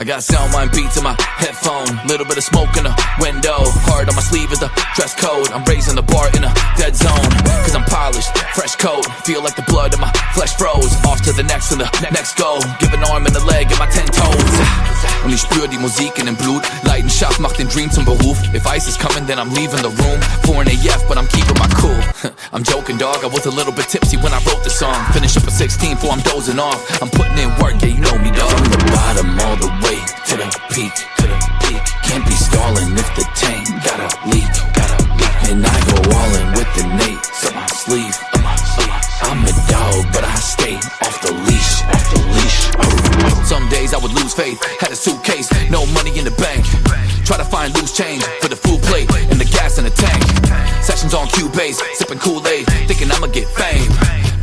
I got soundline beats in my headphone, little bit of smoke in the window. Hard on my sleeve is the dress code. I'm raising the bar in a dead zone, cause I'm polished, fresh coat. Feel like the blood in my flesh froze. Off to the next and the next go. Give an arm and a leg and my 10 toes. Und ich spür die Musik in dem Blut. Leidenschaft macht den Dream zum Beruf. If ice is coming then I'm leaving the room. 4 an AF but I'm keeping my cool. I'm joking dog, I was a little bit tipsy when I wrote the song. Finish up at 16 before I'm dozing off. I'm putting in work, yeah you know me dog. From the bottom all the way to the peak, can't be stalling if the tank got a leak. And I go all in with the Nates up my sleeve. I'm a dog, but I stay off the leash. Some days I would lose faith, had a suitcase, no money in the bank. Try to find loose change for the food plate and the gas in the tank. Sessions on Cubase, sipping Kool-Aid, thinking I'ma get fame.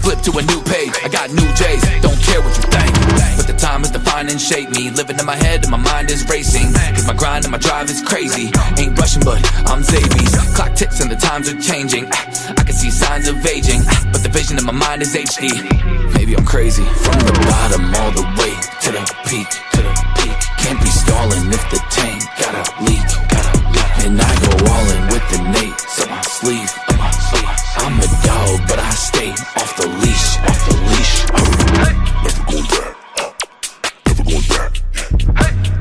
Flip to a new page, I got new J's, don't care what you think. But the time is defined and shape me. Living in my head and my mind is racing. Cause my grind and my drive is crazy. Ain't rushing but I'm Zabies. Clock ticks and the times are changing. I can see signs of aging, but the vision in my mind is HD. Maybe I'm crazy. From the bottom all the way to the peak. Can't be stalling if the tank got a leak. And I go all in with the Nates up my sleeve. I'm a dog, but I stay off the leash. Never going back. Never going back.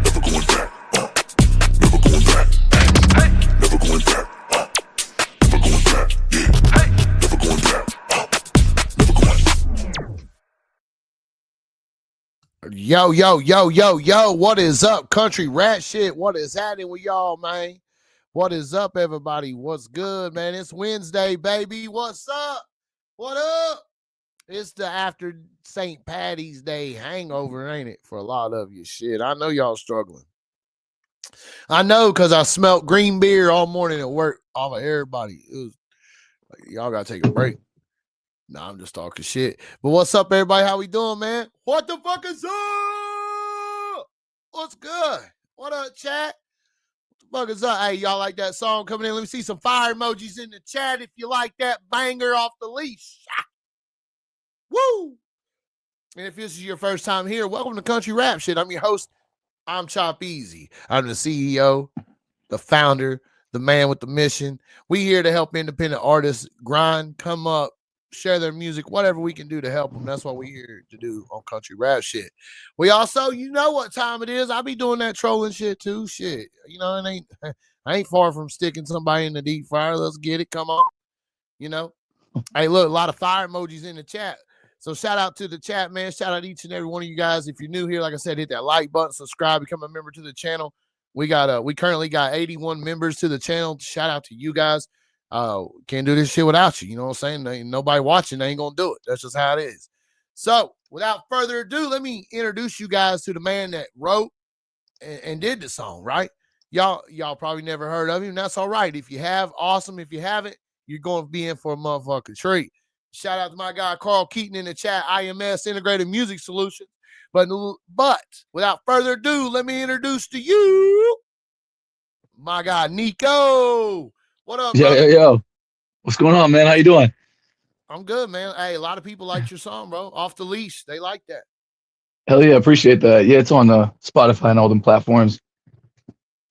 Never going back. Never going back. Never going back. Never going back. Never going back. Never going. Yo, what is up, country rat shit? What is happening with y'all, man? What is up, everybody? What's good, man? It's Wednesday, baby. What's up? What up? It's the after St. Patty's Day hangover, ain't it? For a lot of you. Shit, I know y'all struggling. I know because I smelt green beer all morning at work off of everybody. It was like, y'all got to take a break. Nah, I'm just talking shit. But what's up, everybody? How we doing, man? What the fuck is up? What's good? What up, chat? What the fuck is up? Hey, y'all like that song coming in? Let me see some fire emojis in the chat if you like that banger off the leash. Woo! And if this is your first time here, welcome to Country Rap Shit. I'm your host. I'm Chop Easy. I'm the CEO, the founder, the man with the mission. We here to help independent artists grind, come up, share their music, whatever we can do to help them. That's what we're here to do on Country Rap Shit. We also, you know what time it is. I be doing that trolling shit too. Shit. You know, I ain't far from sticking somebody in the deep fryer. Let's get it. Come on. You know. Hey, look, a lot of fire emojis in the chat. So shout out to the chat, man. Shout out each and every one of you guys. If you're new here, like I said, hit that like button, subscribe, become a member to the channel. We currently got 81 members to the channel. Shout out to you guys. Can't do this shit without you. You know what I'm saying? Ain't nobody watching, they ain't gonna do it. That's just how it is. So without further ado, let me introduce you guys to the man that wrote and did the song, right? Y'all probably never heard of him. That's all right. If you have, awesome. If you haven't, you're going to be in for a motherfucking treat. Shout out to my guy Carl Keaton in the chat, IMS Integrated Music Solutions. But without further ado, let me introduce to you my guy Nieko. What up, brother? Yo. What's going on, man? How you doing? I'm good, man. Hey, a lot of people like your song, bro. Off the Leash. They like that. Hell yeah, appreciate that. Yeah, it's on Spotify and all them platforms.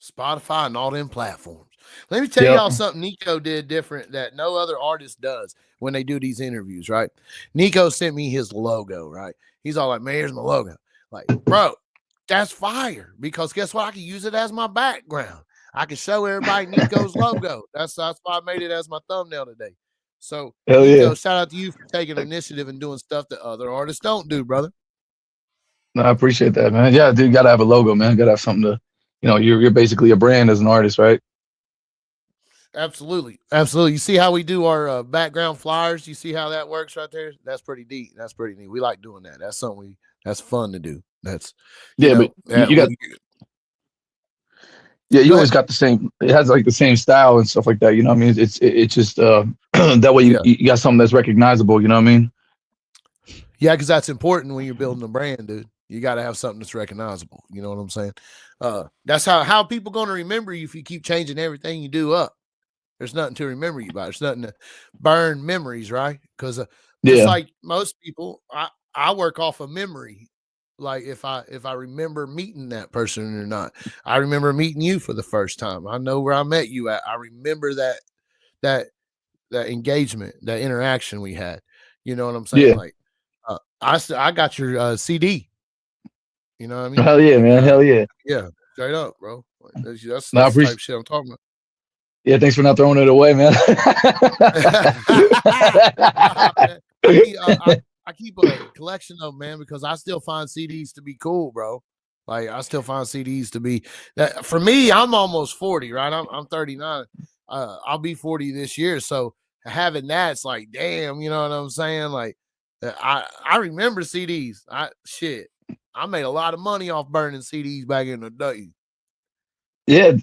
Spotify and all them platforms. Let me tell y'all something Nieko did different that no other artist does when they do these interviews, right? Nieko sent me his logo, right? He's all like, man, here's my logo. Like, bro, that's fire. Because guess what? I can use it as my background. I can show everybody Nico's logo. That's why I made it as my thumbnail today. So, Nieko, shout out to you for taking initiative and doing stuff that other artists don't do, brother. No, I appreciate that, man. Yeah, dude, gotta have a logo, man. Gotta have something to, you're basically a brand as an artist, right? Absolutely. You see how we do our background flyers? You see how that works right there? That's pretty neat. That's pretty neat. We like doing that. That's something that's fun to do. That's you always got the same. It has like the same style and stuff like that. You know what I mean? It's just that way you got something that's recognizable. You know what I mean? Yeah, because that's important when you're building a brand, dude. You got to have something that's recognizable. You know what I'm saying? That's how people going to remember you if you keep changing everything you do up. There's nothing to remember you by. There's nothing to burn memories, right? Because just like most people, I work off of memory. like if I remember meeting that person or not. I remember meeting you for the first time. I know where I met you at. I remember that that engagement, that interaction we had. You know what I'm saying? Yeah. Like I got your CD. You know what I mean? Hell yeah, Like man. Hell yeah. yeah, straight up, bro. Like, that's No, I the type appreciate. of shit I'm talking about. Yeah, thanks for not throwing it away, man. Nah, man. I keep a collection of them, man, because I still find CDs to be cool, bro. Like I still find CDs to be that for me. I'm almost 40, right? I'm 39. I'll be 40 this year, so having that's like, damn, you know what I'm saying? Like, I remember CDs. I made a lot of money off burning CDs back in the day. Yeah,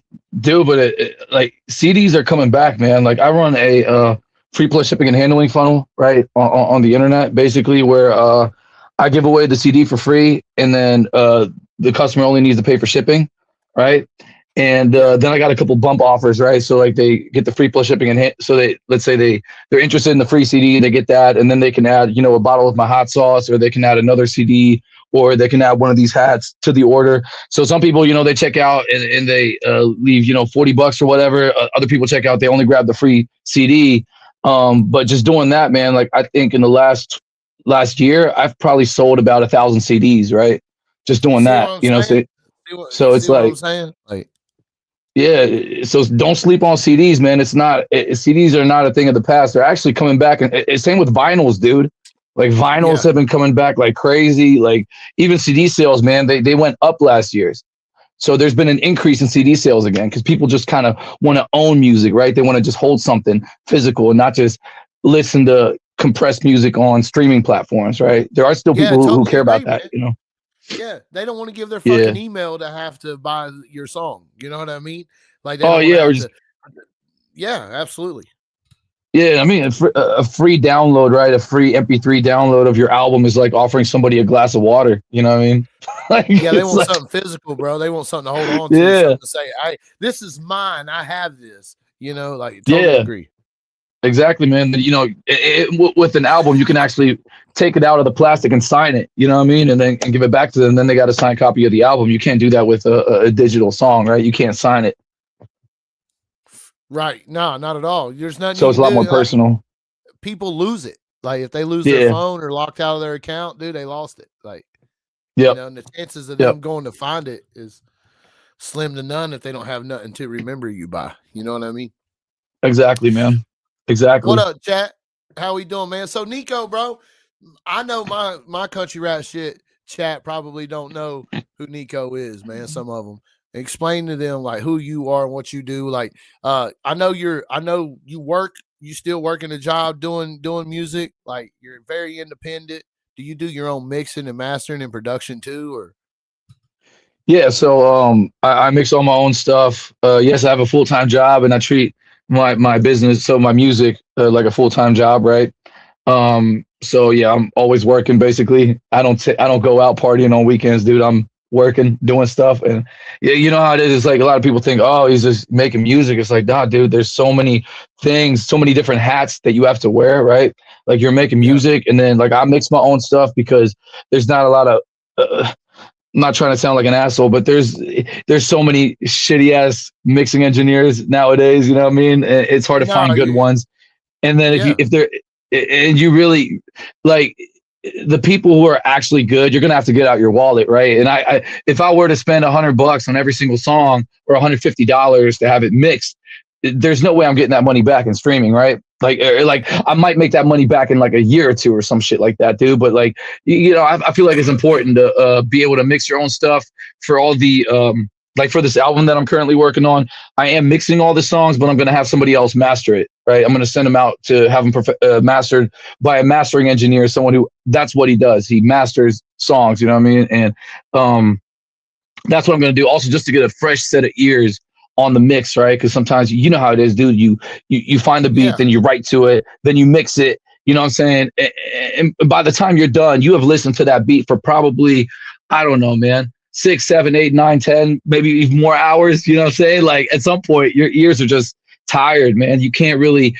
dude, but like CDs are coming back, man. Like I run a free plus shipping and handling funnel, right, on the internet, basically where I give away the CD for free, and then the customer only needs to pay for shipping, right? And then I got a couple bump offers, right? So like they get the free plus shipping and so they, let's say they're interested in the free CD, they get that, and then they can add, a bottle of my hot sauce, or they can add another CD, or they can add one of these hats to the order. So some people, they check out and they leave, $40 or whatever. Other people check out, they only grab the free CD. But just doing that, man, like I think in the last year, I've probably sold about 1,000 CDs, right? Just doing See what that, I'm saying? so it's See what I'm like, saying? Like, yeah. So don't sleep on CDs, man. It's not, CDs are not a thing of the past. They're actually coming back. And it's same with vinyls, dude. Like vinyls have been coming back like crazy. Like even CD sales, man, they went up last year's. So there's been an increase in CD sales again because people just kind of want to own music, right? They want to just hold something physical and not just listen to compressed music on streaming platforms, right? There are still people who totally care about agree, that, man. Yeah, they don't want to give their Yeah. fucking email to have to buy your song. You know what I mean? Like they Oh don't want yeah, to or have just to. Yeah, absolutely. yeah. I mean, a free download, right? A free MP3 download of your album is like offering somebody a glass of water. You know what I mean? Like Yeah, they it's want like, something physical, bro. They want something to hold on to, yeah, something to say, this is mine. I have this. Like totally yeah. agree. Exactly, man. With an album, you can actually take it out of the plastic and sign it. You know what I mean? And then give it back to them. And then they got a signed copy of the album. You can't do that with a digital song, right? You can't sign it. Right. No, not at all. There's nothing So you it's a can lot do. more Like, personal. people lose it. Like if they lose their Yeah. phone or locked out of their account, dude, they lost it. Like, Yep. and the chances of Yep. them going to find it is slim to none if they don't have nothing to remember you by. You know what I mean? Exactly, man. Exactly. What up, chat? How we doing, man? So Nieko, bro, I know my country rap shit chat probably don't know who Nieko is, man. Some of them. Explain to them like who you are and what you do. Like, I know you still working a job doing music. Like you're very independent. Do you do your own mixing and mastering and production too, or? Yeah. So I mix all my own stuff. Yes, I have a full-time job, and I treat my business, so my music, like a full-time job, right? So yeah, I'm always working basically. I don't go out partying on weekends, dude. I'm working, doing stuff. And yeah, you know how it is. It's like a lot of people think, oh, he's just making music. It's like, nah, dude, there's so many things, so many different hats that you have to wear, right? Like you're making music, and then like I mix my own stuff because there's not a lot of I'm not trying to sound like an asshole, but there's so many shitty ass mixing engineers nowadays, you know what I mean? It's hard to find good ones. And then if you really like the people who are actually good, you're gonna have to get out your wallet, right? And I if I were to spend $100 on every single song or $150 to have it mixed, there's no way I'm getting that money back in streaming, right? Like I might make that money back in like a year or two or some shit like that, dude. But like, I feel like it's important to be able to mix your own stuff for all the like for this album that I'm currently working on. I am mixing all the songs, but I'm going to have somebody else master it, right? I'm going to send them out to have them mastered by a mastering engineer, someone who that's what he does. He masters songs, you know what I mean? And that's what I'm going to do. Also, just to get a fresh set of ears on the mix, right? Because sometimes you know how it is, dude. You find the beat, then you write to it, then you mix it. You know what I'm saying? And by the time you're done, you have listened to that beat for probably, I don't know, man, 6, 7, 8, 9, 10, maybe even more hours. You know what I'm saying? Like at some point, your ears are just tired, man. You can't really.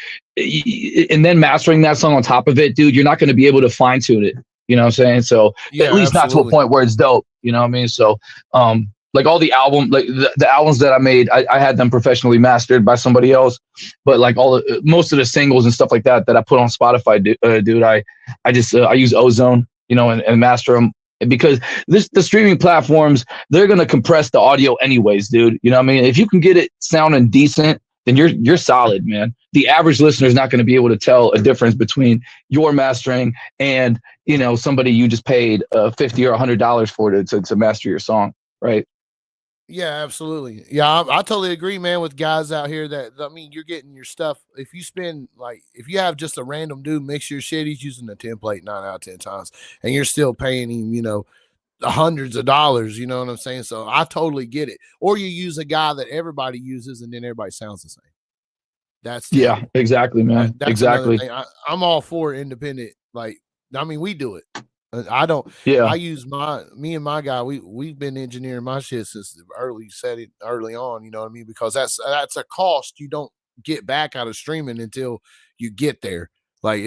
And then mastering that song on top of it, dude, you're not going to be able to fine tune it. You know what I'm saying? So at Yeah, least not to a absolutely. point where it's dope. You know what I mean? So like all the album, like the albums that I made, I had them professionally mastered by somebody else. But like most of the singles and stuff like that that I put on Spotify, dude, I just I use Ozone, you know, and master them because the streaming platforms, they're gonna compress the audio anyways, dude. You know what I mean? If you can get it sounding decent, then you're solid, man. The average listener is not going to be able to tell a difference between your mastering and somebody you just paid $50 or $100 for to master your song, right? Yeah, absolutely. Yeah, I totally agree, man, with guys out here that, I mean, you're getting your stuff. If you spend, like, if you have just a random dude mix your shit, he's using the template 9 out of 10 times, and you're still paying him, the hundreds of dollars. You know what I'm saying? So I totally get it. Or you use a guy that everybody uses, and then everybody sounds the same. That's Yeah, terrible. exactly, man. That's another Exactly. thing. I'm all for independent. Like, I mean, we do it. I don't. Yeah. I use me and my guy. We've been engineering my shit since the early on. You know what I mean? Because that's a cost you don't get back out of streaming until you get there. Like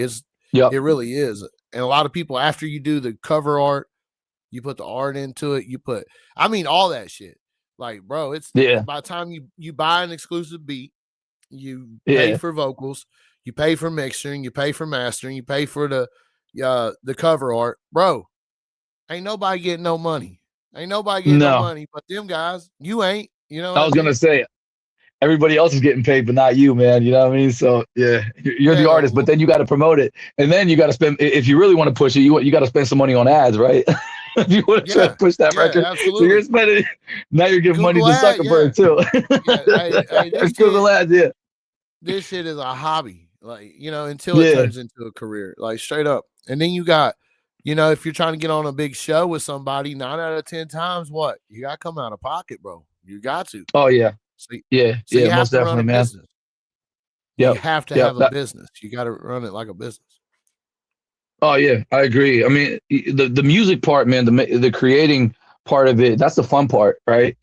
Yep. it really is. And a lot of people, after you do the cover art, you put the art into it. I mean, all that shit. Like, bro, it's Yeah. by the time you buy an exclusive beat, you pay Yeah. for vocals, you pay for mixing, you pay for mastering, you pay for the cover art, bro. Ain't nobody getting no money. Ain't nobody getting no No, money, but them guys. You ain't. You know what I I was mean? gonna say everybody else is getting paid, but not you, man. You know what I mean? So yeah, you're the Yeah. artist, but then you got to promote it, and then you got to spend. If you really want to push it, you got to spend some money on ads, right? If you want to try to Yeah. push that Yeah. record, so you're Absolutely. spending. Now you're giving money Google to ad. Yeah. Zuckerberg too. Yeah. Hey, Google ads, yeah, this shit is a hobby, like, until it yeah. turns into a career, like, straight up. And then you got, if you're trying to get on a big show with somebody, 9 out of 10 times, what you got to come out of pocket, bro. You got to. Oh yeah, So, yeah, so yeah. you have Most to run definitely, a man. business. You Yep, have to yep. have a business. You got to run it like a business. Oh yeah, I agree. I mean, the music part, man, the creating part of it, that's the fun part, right?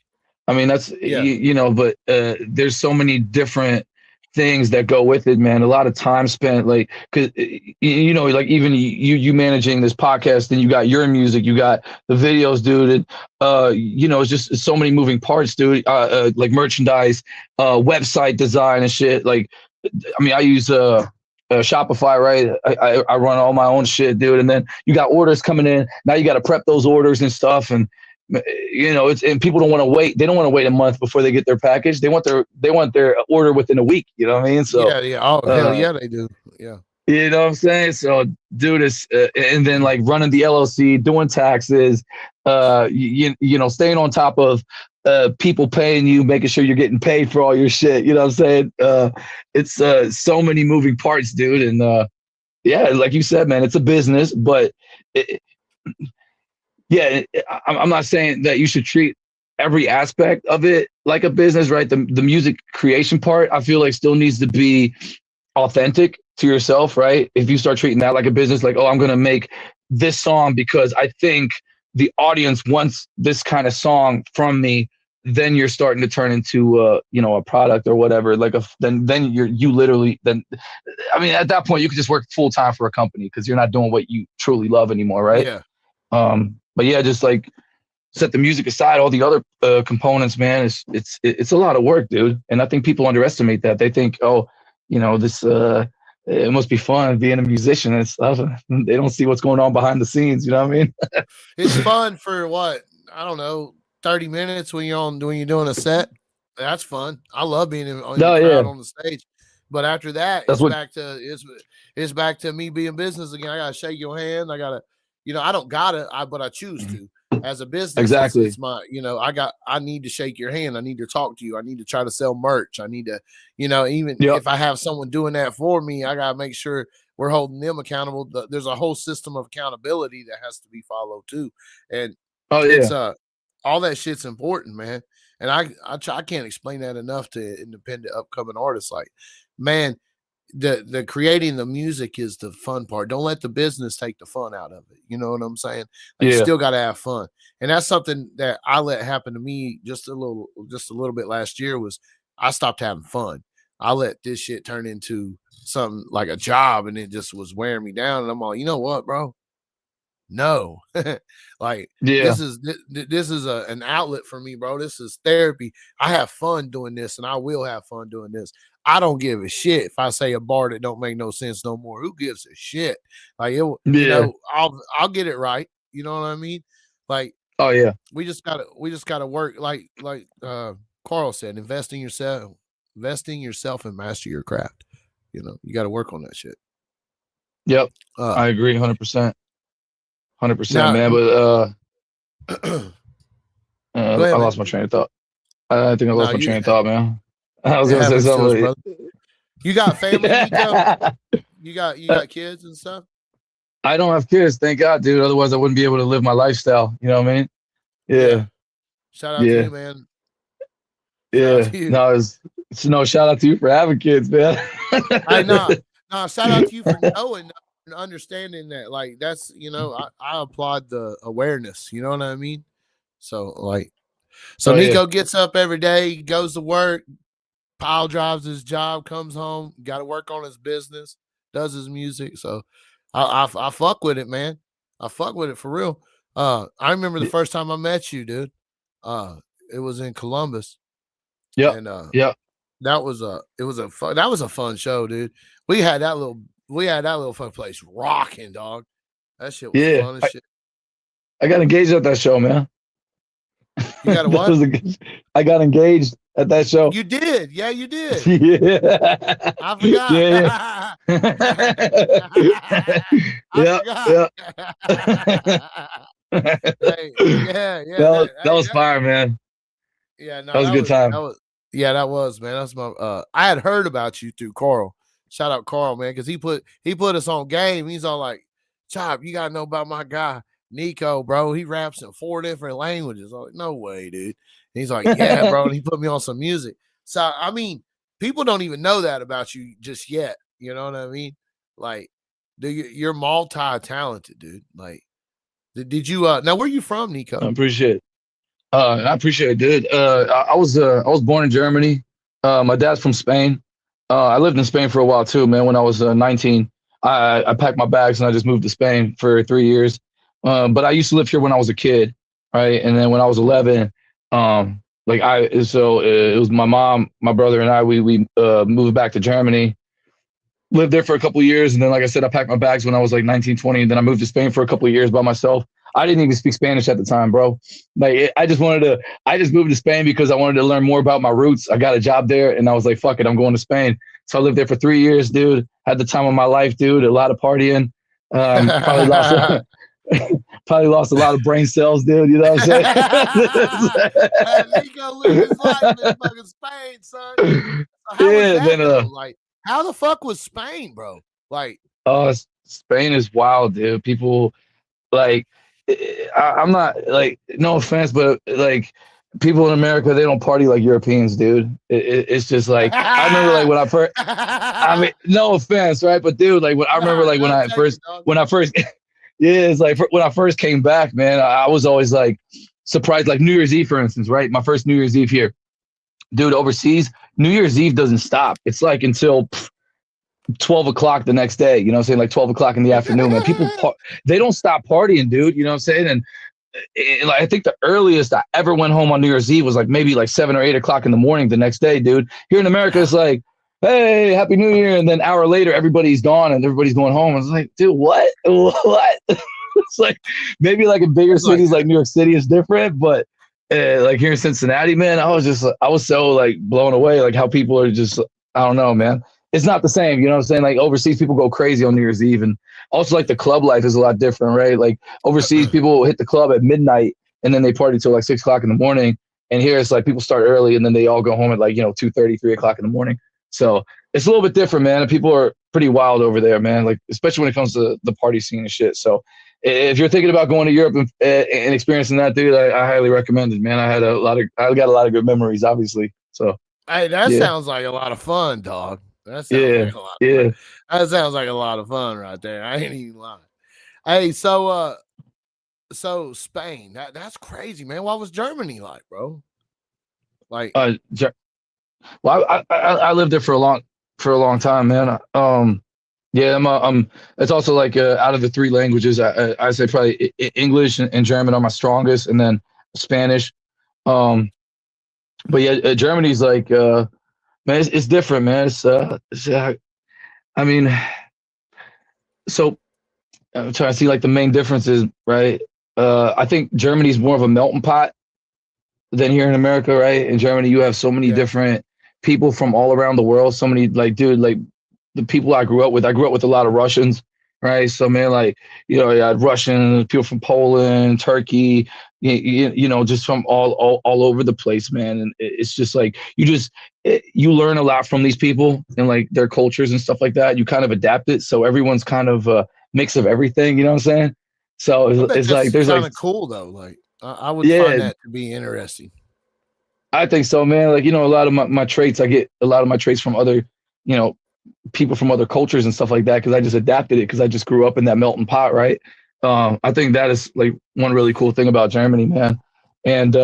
I mean, that's Yeah. but there's so many different things that go with it, man. A lot of time spent, like, cause like even you managing this podcast, then you got your music, you got the videos, dude, and it's just so many moving parts, dude. Like merchandise, website design and shit. Like, I mean, I use Shopify, right? I run all my own shit, dude. And then you got orders coming in. Now you got to prep those orders and stuff, and and people don't want to wait. They don't want to wait a month before they get their package. They want their order within a week. You know what I mean? So, Yeah. Yeah. Oh, hell uh, yeah, they do. Yeah. you know what I'm saying? So, do this, and then like running the LLC, doing taxes, staying on top of people paying you, making sure you're getting paid for all your shit. You know what I'm saying? It's so many moving parts, dude, and yeah, like you said, man, it's a business, but. Yeah, I'm not saying that you should treat every aspect of it like a business, right? The music creation part, I feel like still needs to be authentic to yourself, right? If you start treating that like a business, like, oh, I'm gonna make this song because I think the audience wants this kind of song from me, then you're starting to turn into a product or whatever. Like then you literally then I mean at that point you could just work full time for a company because you're not doing what you truly love anymore, right? Yeah. But yeah, just like set the music aside, all the other components, man. It's a lot of work, dude. And I think people underestimate that. They think, oh, this it must be fun being a musician and stuff. They don't see what's going on behind the scenes. You know what I mean? It's fun for what? I don't know, 30 minutes when you're doing a set. That's fun. I love being in the No, crowd yeah, on the stage. But after that, that's what. it's back to me being business again. I gotta shake your hand. I gotta, I don't gotta, but I choose Mhm. to. As a business, Exactly. it's my, I need to shake your hand. I need to talk to you. I need to try to sell merch. I need to, even Yep. if I have someone doing that for me, I gotta make sure we're holding them accountable. There's a whole system of accountability that has to be followed too. And Oh it's yeah, all that shit's important, man. And I can't explain that enough to independent upcoming artists. Like, man, the creating the music is the fun part. Don't let the business take the fun out of it. You know what I'm saying? Like, you yeah, still got to have fun. And that's something that I let happen to me just a little bit last year. Was I stopped having fun. I let this shit turn into something like a job, and it just was wearing me down. And I'm all, you know what, bro? No. Like Yeah, this is an outlet for me, bro. This is therapy. I have fun doing this, and I will have fun doing this. I don't give a shit if I say a bar that don't make no sense no more. Who gives a shit? Like it, yeah. I'll get it right. You know what I mean? Like Oh yeah, we just gotta work. Like Carl said, investing yourself and master your craft. You know, you got to work on that shit. yep. Uh, I agree, 100%, 100%, now man. But go ahead, I man. lost my train of thought. I think I No, lost my you train of thought, man. I was it gonna say happens to us, something. brother. You got family, Nico? Like, You got kids and stuff? I don't have kids, thank God, dude. Otherwise, I wouldn't be able to live my lifestyle. You know what I mean? Yeah. Yeah, Shout out to yeah, you, man. Shout out yeah. to you. No, it's no shout out to you for having kids, man. I know. No, shout out to you for knowing and understanding that. Like that's I applaud the awareness. You know what I mean? So Oh yeah, Nico gets up every day, goes to work, pile drives his job, comes home, got to work on his business, does his music. So I fuck with it, man. I fuck with it for real. I remember the first time I met you, dude. Uh, it was in Columbus, yep, and yep, that was a fun show, dude. We had that little fun place rocking, dog. That shit was yeah. fun as shit. I got engaged at that show, man. You got a That what? was a good, I got engaged at that show. You did, yeah, you did. Yeah, I forgot. yeah, I yeah, forgot. yeah. Hey, yeah, yeah, That was fire, man. yeah. That No, was a good that time. was, yeah, that was, man. That's my. I had heard about you through Carl. Shout out Carl, man, because he put us on game. He's all like, "Chop, you gotta know about my guy Nieko, bro. He raps in 4 different languages." I'm like, "No way, dude." And he's like, "Yeah, bro," and he put me on some music. So I mean, people don't even know that about you just yet. You know what I mean? Like, you're multi-talented, dude. Like, did you now where you from, I Nieko? appreciate it. I appreciate it, dude. I was born in Germany. My dad's from Spain. I lived in Spain for a while too, man. When I was 19, I packed my bags and I just moved to Spain for 3 years. But I used to live here when I was a kid, right? And then when I was 11, it was my mom, my brother, and I. We moved back to Germany, lived there for a couple of years, and then, like I said, I packed my bags when I was like 19, 20, and then I moved to Spain for a couple of years by myself. I didn't even speak Spanish at the time, bro. I just moved to Spain because I wanted to learn more about my roots. I got a job there, and I was like, fuck it, I'm going to Spain. So I lived there for 3 years, dude. Had the time of my life, dude. A lot of partying. Probably lost probably lost a lot of brain cells, dude. You know what I'm Nieko lived his life in fucking Spain, son. saying? So how was Yeah, that then though? Like, how the fuck was Spain, bro? Like, Spain is wild, dude. People like I'm not like no offense, but like people in America they don't party like Europeans, dude. It's just like I remember like when I first. I mean, no offense, right? But dude, like when I remember nah, like no take it, dog. when I first yeah, it's like when I first came back, man, I was always like surprised. Like New Year's Eve, for instance, right? My first New Year's Eve here, dude. Overseas, New Year's Eve doesn't stop. It's like until 12 o'clock the next day, you know what I'm saying? Like 12 o'clock in the afternoon, man. They don't stop partying, dude. You know what I'm saying? And like, I think the earliest I ever went home on New Year's Eve was like maybe like 7 or 8 o'clock in the morning the next day, dude. Here in America, it's like, hey, Happy New Year. And then an hour later, everybody's gone and everybody's going home. I was like, dude, what? What? It's like maybe like in bigger It's like cities like New York City is different, but like here in Cincinnati, man, I was so like blown away, like how people are just, I don't know, man. It's not the same, you know what I'm saying? Like overseas, people go crazy on New Year's Eve, and also like the club life is a lot different, right? Like overseas, people hit the club at midnight and then they party till like 6 o'clock in the morning. And here it's like people start early and then they all go home at like 2:30, 3 o'clock in the morning. So it's a little bit different, man. And people are pretty wild over there, man. Like especially when it comes to the party scene and shit. So if you're thinking about going to Europe and experiencing that, dude, I highly recommend it, man. I got a lot of good memories, obviously. So hey, that yeah, sounds like a lot of fun, dog. That sounds yeah, like a lot of fun. yeah. That sounds like a lot of fun right there. I ain't even lying. Hey, so Spain, that's crazy, man. What was Germany like, bro? Like, Uh, Ger- well, I lived there for a long time, man. Yeah, it's also like out of the three languages, I say probably English and German are my strongest, and then Spanish. Um, but yeah, Germany's like man, it's different, man. I mean, so I'm trying to see like the main differences, right? I think Germany's more of a melting pot than here in America, right? In Germany, you have so many Yeah. different people from all around the world. So many, like, dude, like the people I grew up with a lot of Russians, right? So man, like, you had Russian people from Poland, Turkey, just from all over the place, man. And it's just like you learn a lot from these people and like their cultures and stuff like that. You kind of adapt it, so everyone's kind of a mix of everything. You know what I'm saying? So I bet it's like that's there's like kind of cool though. Like I would find yeah, that to be interesting. I think so, man. Like, a lot of my traits, I get a lot of my traits from other, you know, people from other cultures and stuff like that because I just adapted it because I just grew up in that melting pot, right? I think that is like one really cool thing about Germany, man. And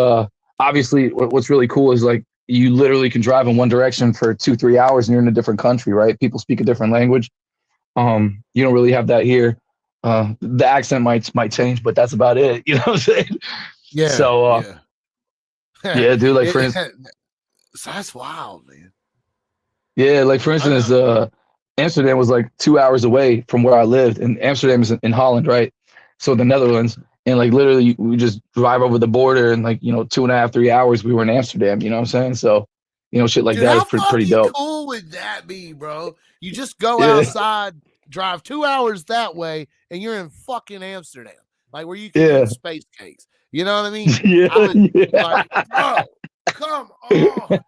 obviously, what's really cool is like you literally can drive in one direction for 2-3 hours and you're in a different country, right? People speak a different language. You don't really have that here. The accent might change, but that's about it. You know what I'm saying? Yeah, So yeah. yeah, dude. Like for instance. it, so that's wild, man. Yeah, like for I instance, know. Amsterdam was like 2 hours away from where I lived, and Amsterdam is in Holland, right? So the Netherlands, and like literally, we just drive over the border, and like 2.5-3 hours, we were in Amsterdam. You know what I'm saying? So, shit like Dude, that is how pretty fucking dope. cool would that be, bro? You just go Yeah, outside, drive 2 hours that way, and you're in fucking Amsterdam, like where you can yeah, eat space cakes. You know what I mean? I yeah, would yeah, like, bro, come on.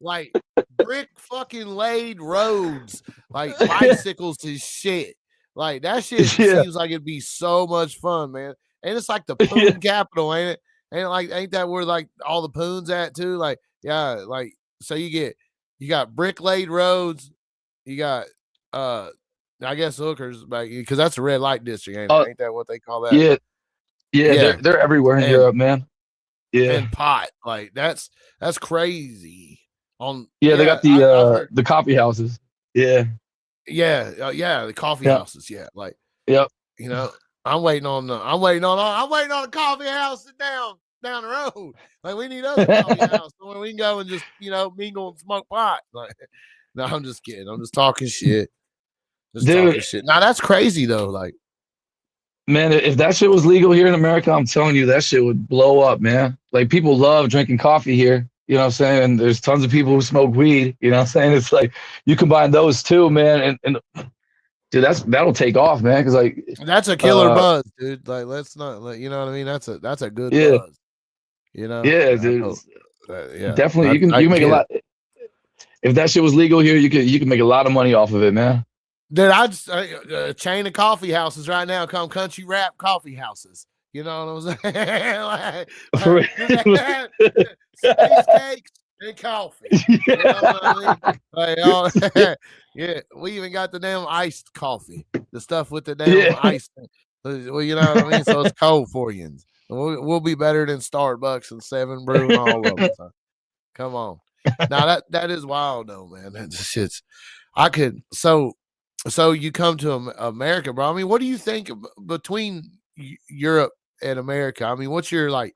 Like brick fucking laid roads, like bicycles and shit. Like that shit yeah, seems like it'd be so much fun, man. And it's like the yeah. poon capital, ain't it? Ain't that where like all the poons at too? Like, yeah, like so you got brick laid roads, you got I guess hookers, because that's a red light district, ain't it? Oh, Ain't that what they call that? yeah, yeah. They're Yeah, they're everywhere in and Europe, man. Yeah, pot, like that's crazy. On yeah. They yeah, got I've heard. the coffee houses. Yeah, Yeah, yeah, the coffee yeah, houses. Yeah, like yep. you know, I'm waiting on a coffee house down the road. Like we need us a coffee house where we can go and just mingle and smoke pot. Like, no, I'm just kidding. I'm just talking shit. Just Dude, talking shit. Now that's crazy though. Like, man, if that shit was legal here in America, I'm telling you, that shit would blow up, man. Like people love drinking coffee here. You know what I'm saying? And there's tons of people who smoke weed. You know what I'm saying? It's like you combine those two, man, and dude, that'll take off, man. Because like, that's a killer uh, buzz, dude. Like, let's not. Like, you know what I mean? That's a good yeah, buzz. You know? yeah, I dude, know. Yeah, definitely. I You can make a get it. lot. If that shit was legal here, you can make a lot of money off of it, man. Dude, I just a chain of coffee houses right now called Country Rap Coffee Houses. You know what I'm saying? For Like, space cakes and coffee. You know what I mean? Like, yeah, we even got the damn iced coffee, the stuff with the damn yeah, ice. Well, you know what I mean? So it's cold for you. We'll be better than Starbucks and Seven Brew and all of them. So, come on. Now that is wild though, man. That shit's I could so you come to America, bro. I mean, what do you think between Europe and America? I mean, what's your like?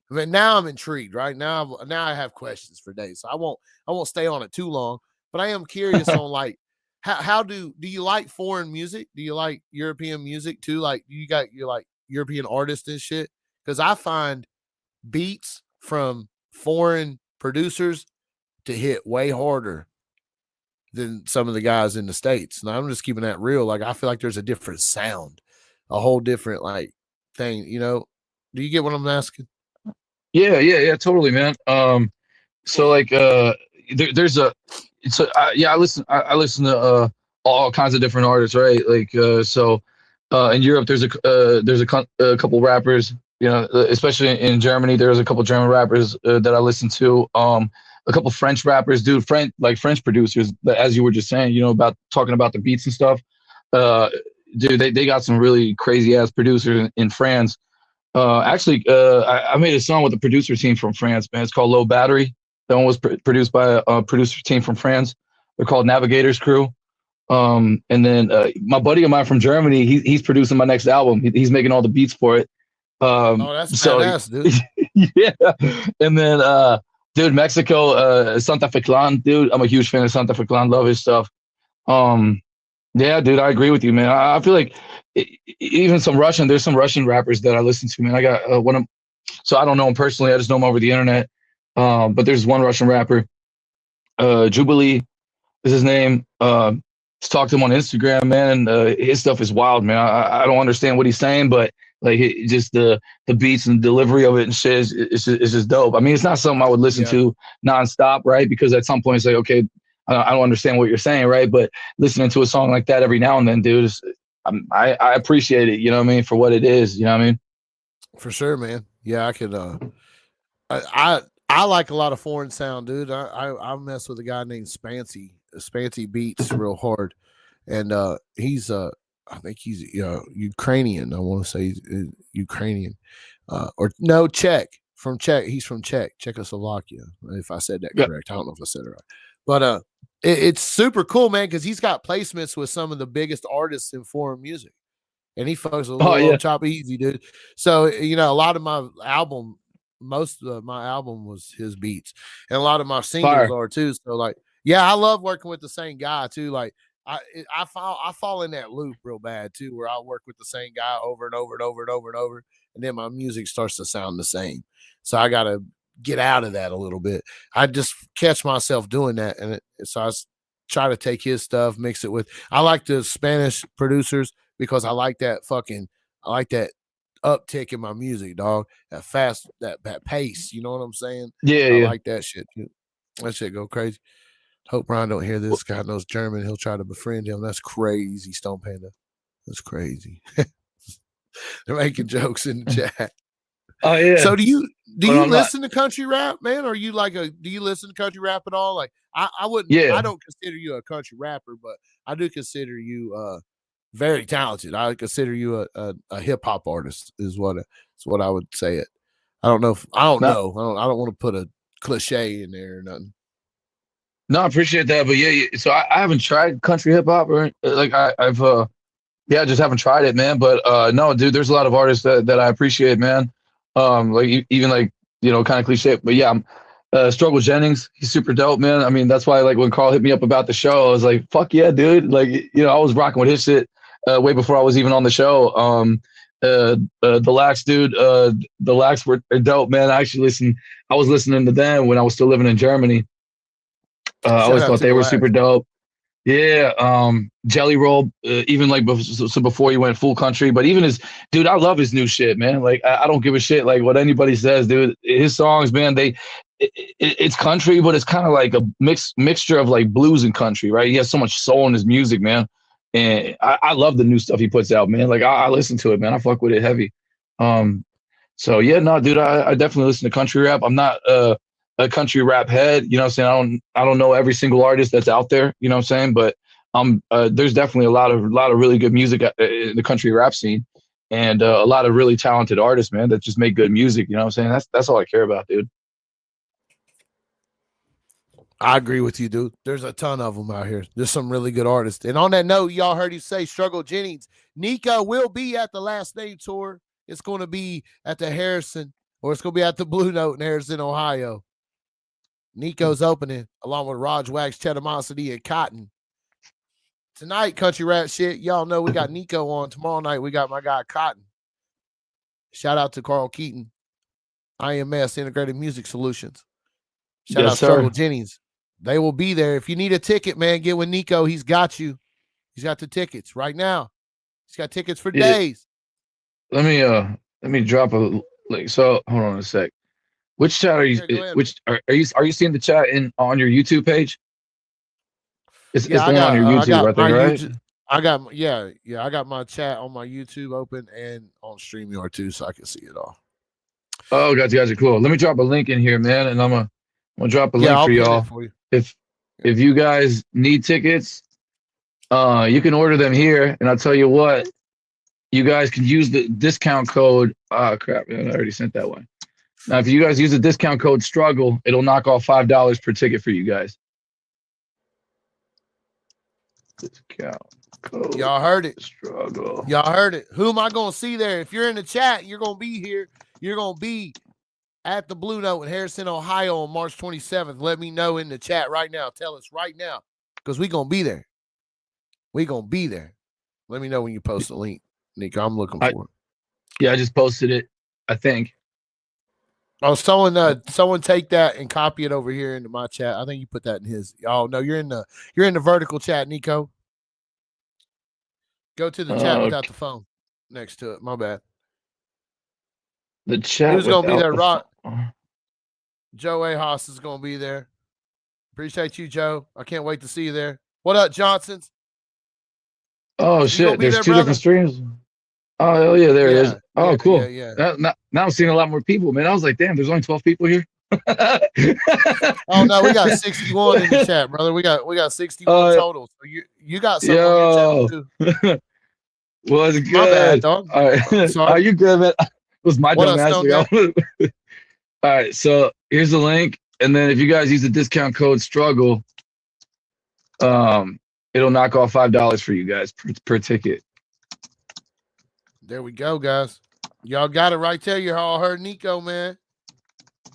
I mean, now I'm intrigued. Right now I have questions for days. So I won't stay on it too long. But I am curious on like how do you like foreign music? Do you like European music too? Like you got your like European artists and shit? Because I find beats from foreign producers to hit way harder than some of the guys in the States. And I'm just keeping that real. Like, I feel like there's a different sound, a whole different like thing, Do you get what I'm asking? yeah, totally, man. So like, there's a, so yeah, I listen to all kinds of different artists, right? Like, in Europe, a couple rappers, especially in Germany, there's a couple German rappers that I listen to. A couple French rappers, dude, French producers, as you were just saying, about talking about the beats and stuff. Uh, Dude, they got some really crazy ass producers in France. Actually, I made a song with a producer team from France, man. It's called Low Battery. That one was produced by a producer team from France. They're called Navigators Crew. And then my buddy of mine from Germany, he's producing my next album. He's making all the beats for it. Oh, that's So badass, dude. yeah. And then dude, Mexico, Santa Fe Clan, dude. I'm a huge fan of Santa Fe Clan. Love his stuff. Um, yeah, dude, I agree with you, man. I feel like even there's some Russian rappers that I listen to, man. I got one of, so I don't know him personally. I just know him over the internet. But there's one Russian rapper, Jubilee is his name. Just talked to him on Instagram, man. And his stuff is wild, man. I don't understand what he's saying, but like just the beats and delivery of it and shit it's just dope. I mean, it's not something I would listen to nonstop, right? Because at some point it's like, okay, I don't understand what you're saying, right? But listening to a song like that every now and then, dude, I appreciate it. You know what I mean? For what it is. You know what I mean? For sure, man. Yeah, I could. I like a lot of foreign sound, dude. I mess with a guy named Spancy. Spancy beats real hard, and he's I think he's Ukrainian. I want to say he's Ukrainian, or no, Czech, from Czech. He's from Czechoslovakia. If I said that correct, I don't know if I said it right, but it's super cool, man, because he's got placements with some of the biggest artists in foreign music, and he fucks a little chop easy, dude. So a lot of my album. Most of my album was his beats, and a lot of my singles are too. So like, yeah, I love working with the same guy too. Like I fall in that loop real bad too, where I work with the same guy over and over and over and over and over, and then my music starts to sound the same. So I got to get out of that a little bit. I just catch myself doing that, and so I try to take his stuff, mix it with. I like the Spanish producers because I like that uptick in my music, dog. That fast, that pace. You know what I'm saying? Yeah, I like that shit. That shit go crazy. Hope Brian don't hear this. Guy knows German. He'll try to befriend him. That's crazy, Stone Panda. That's crazy. They're making jokes in the chat. Oh yeah. So do you listen to country rap, man? Or you do you listen to country rap at all? Like I wouldn't. Yeah. I don't consider you a country rapper, but I do consider you very talented. I consider you a hip hop artist is what I would say it. I don't know. I don't want to put a cliche in there or nothing. No, I appreciate that, but yeah. So I haven't tried country hip hop or like I've I just haven't tried it, man. But no, dude, there's a lot of artists that I appreciate, man. Like even like kind of cliche, but yeah, Struggle Jennings, he's super dope, man. I mean, that's why like when Carl hit me up about the show, I was like, fuck yeah, dude. Like I was rocking with his shit. Way before I was even on the show. The Lax dude, the Lax were dope, man. I was listening to them when I was still living in Germany. I always thought they were super dope. Yeah. Jelly Roll, even like before he went full country, but even dude, I love his new shit, man. Like I don't give a shit like what anybody says, dude. His songs, man, it's country, but it's kind of like a mixture of like blues and country, right? He has so much soul in his music, man. And I love the new stuff he puts out, man. Like I listen to it, man. I fuck with it heavy. So yeah, no, dude, I definitely listen to country rap. I'm not a country rap head, you know what I'm saying? I don't know every single artist that's out there, you know what I'm saying? But there's definitely a lot of really good music in the country rap scene, and a lot of really talented artists, man, that just make good music. You know what I'm saying? That's all I care about, dude. I agree with you, dude. There's a ton of them out here. There's some really good artists. And on that note, y'all heard you say Struggle Jennings. Nieko will be at the Last Name Tour. It's going to be at the Harrison, or it's going to be at the Blue Note in Harrison, Ohio. Nico's opening, along with Raj Wax, Chetamosity, and Cotton. Tonight, country rap shit, y'all know we got Nieko on. Tomorrow night, we got my guy Cotton. Shout out to Carl Keaton, IMS, Integrated Music Solutions. Shout out Struggle Jennings. They will be there. If you need a ticket, man, get with Nieko. He's got you. He's got the tickets right now. He's got tickets for days. Let me drop a link. So hold on a sec. Which chat are you? Are you seeing the chat on your YouTube page? It's the one on your YouTube, I think, right? I got my chat on my YouTube open and on StreamYard too, so I can see it all. Oh, gotcha, cool. Let me drop a link in here, man, and I'm gonna drop a link for y'all. If you guys need tickets, you can order them here, and I'll tell you what, you guys can use the discount code. Oh crap, man, I already sent that one. Now, if you guys use the discount code STRUGGLE, it'll knock off $5 per ticket for you guys. Discount code. Y'all heard it. Struggle. Y'all heard it. Who am I going to see there? If you're in the chat, you're going to be here. You're going to be at the Blue Note in Harrison, Ohio on March 27th. Let me know in the chat right now. Tell us right now because we're going to be there. We're going to be there. Let me know when you post the link, Nico. I'm looking for it. Yeah, I just posted it, I think. Oh, someone take that and copy it over here into my chat. I think you put that in his. Oh no, you're in the vertical chat, Nico. Go to the chat without the phone next to it. My bad. The chat. Who's gonna be there? Rock. Joe Ahas is gonna be there. Appreciate you, Joe. I can't wait to see you there. What up, Johnsons? Oh shit! There's two different streams. Oh hell yeah, there it is. Oh cool. Yeah. Now I'm seeing a lot more people, man. I was like, damn, there's only 12 people here. Oh no, we got 61 in the chat, brother. We got 61 total. So you got some on your chat too. Was good. My bad, dog. All right. Are you good, man? It was my dumb ass. All right, so here's the link, and then if you guys use the discount code struggle, it'll knock off $5 for you guys per ticket. There we go, guys. Y'all got it right there. You all heard Nieko, man.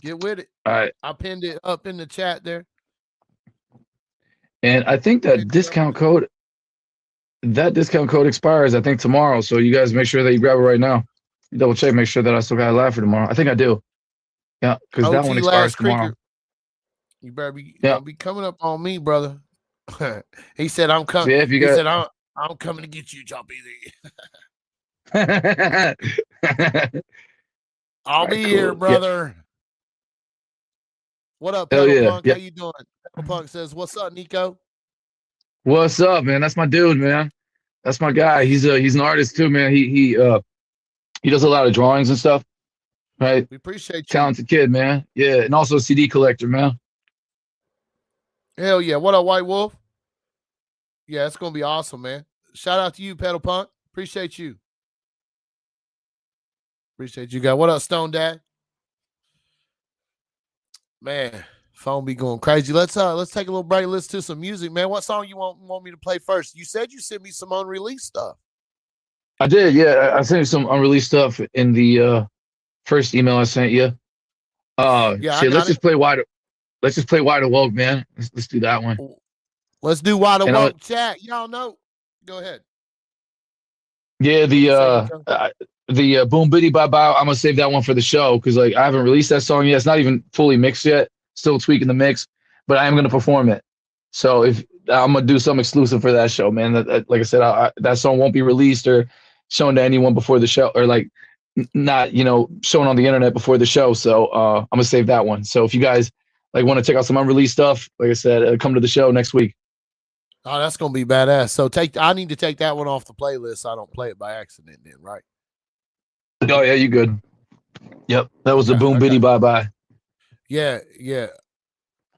Get with it. All right. I pinned it up in the chat there. And I think that discount code expires, I think, tomorrow. So you guys make sure that you grab it right now. You double check, make sure that I still got it live for tomorrow. I think I do. Yeah, because that one expires tomorrow. You better be, be coming up on me, brother. He said, I'm coming. So he said, I'm coming to get you, Chop Easy. I'll be here, brother. Yeah. What up, Pedal Punk? How you doing? Pedal Punk says, "What's up, Nieko?" What's up, man? That's my dude, man. That's my guy. He's an artist too, man. He does a lot of drawings and stuff. Right. We appreciate you. Talented kid, man. Yeah, and also a CD collector, man. Hell yeah! What up, White Wolf? Yeah, it's gonna be awesome, man. Shout out to you, Pedal Punk. Appreciate you. Appreciate you guys. What up, Stone Dad? Man, phone be going crazy. Let's take a little break. Listen to some music, man. What song you want me to play first? You said you sent me some unreleased stuff. I did, yeah. I sent you some unreleased stuff in the first email I sent you. Let's just play Wide Awoke, man. Let's do that one. Let's do Wide Awoke. Chat. Y'all know. Go ahead. Yeah, the Boom Biddy Bye Bye. I'm gonna save that one for the show because I haven't released that song yet. It's not even fully mixed yet. Still tweaking the mix, but I am gonna perform it. So if I'm gonna do something exclusive for that show, man. Like I said, that song won't be released or shown to anyone before the show, or not shown on the internet before the show. So I'm gonna save that one. So if you guys want to check out some unreleased stuff, like I said, come to the show next week. Oh, that's gonna be badass. So I need to take that one off the playlist so I don't play it by accident then, right? Oh yeah, you good. Yep. That was the Boom Biddy Bye Bye. Yeah.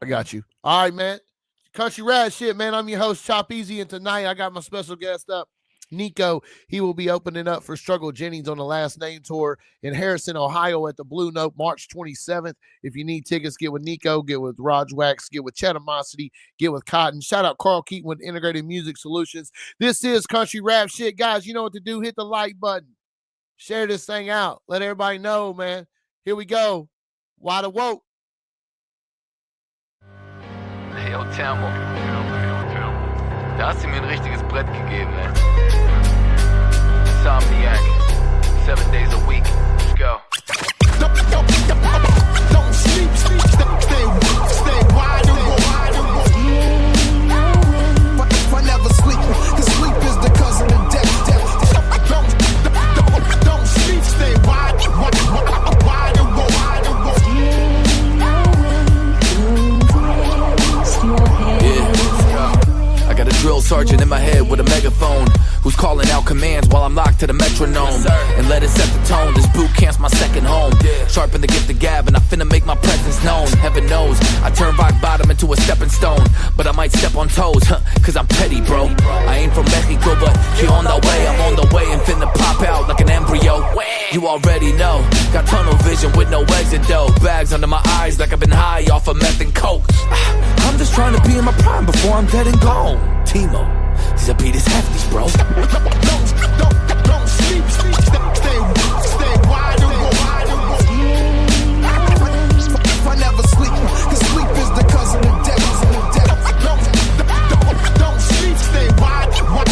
I got you. All right, man. Country Rad shit, man. I'm your host, Chop Easy, and tonight I got my special guest up, Nieko. He will be opening up for Struggle Jennings on the Last Name Tour in Harrison, Ohio at the Blue Note, March 27th. If you need tickets, get with Nieko, get with Raj Wax, get with Chetamosity, get with Cotton. Shout out Carl Keaton with Integrated Music Solutions. This is Country Rap shit. Guys, you know what to do. Hit the like button. Share this thing out. Let everybody know, man. Here we go. Wide Awoke. Hey, yo, Thermo. Da hast du mir ein richtiges Brett gegeben, ey. Insomniac. 7 days a week. Let's go. Don't sleep. Stay wide awake. I never sleep. Cause sleep is the cousin of death. Don't sleep. Stay wide I got a drill sergeant in my head with a megaphone who's calling out commands while I'm locked to the metronome. And let it set the tone, this boot camp's my second home. Sharpen the gift of gab and I finna make my presence known. Heaven knows, I turn rock bottom into a stepping stone. But I might step on toes, cause I'm petty, bro. I ain't from Mexico, but here on the way. I'm on the way and finna pop out like an embryo. You already know, got tunnel vision with no exit though. Bags under my eyes like I've been high off of meth and coke. I'm just trying to be in my prime before I'm dead and gone. Timo, These beat is hefty, bro. Don't sleep, stay wide awake. I never sleep, 'cause sleep is the cousin of death. Don't sleep, stay wide awake.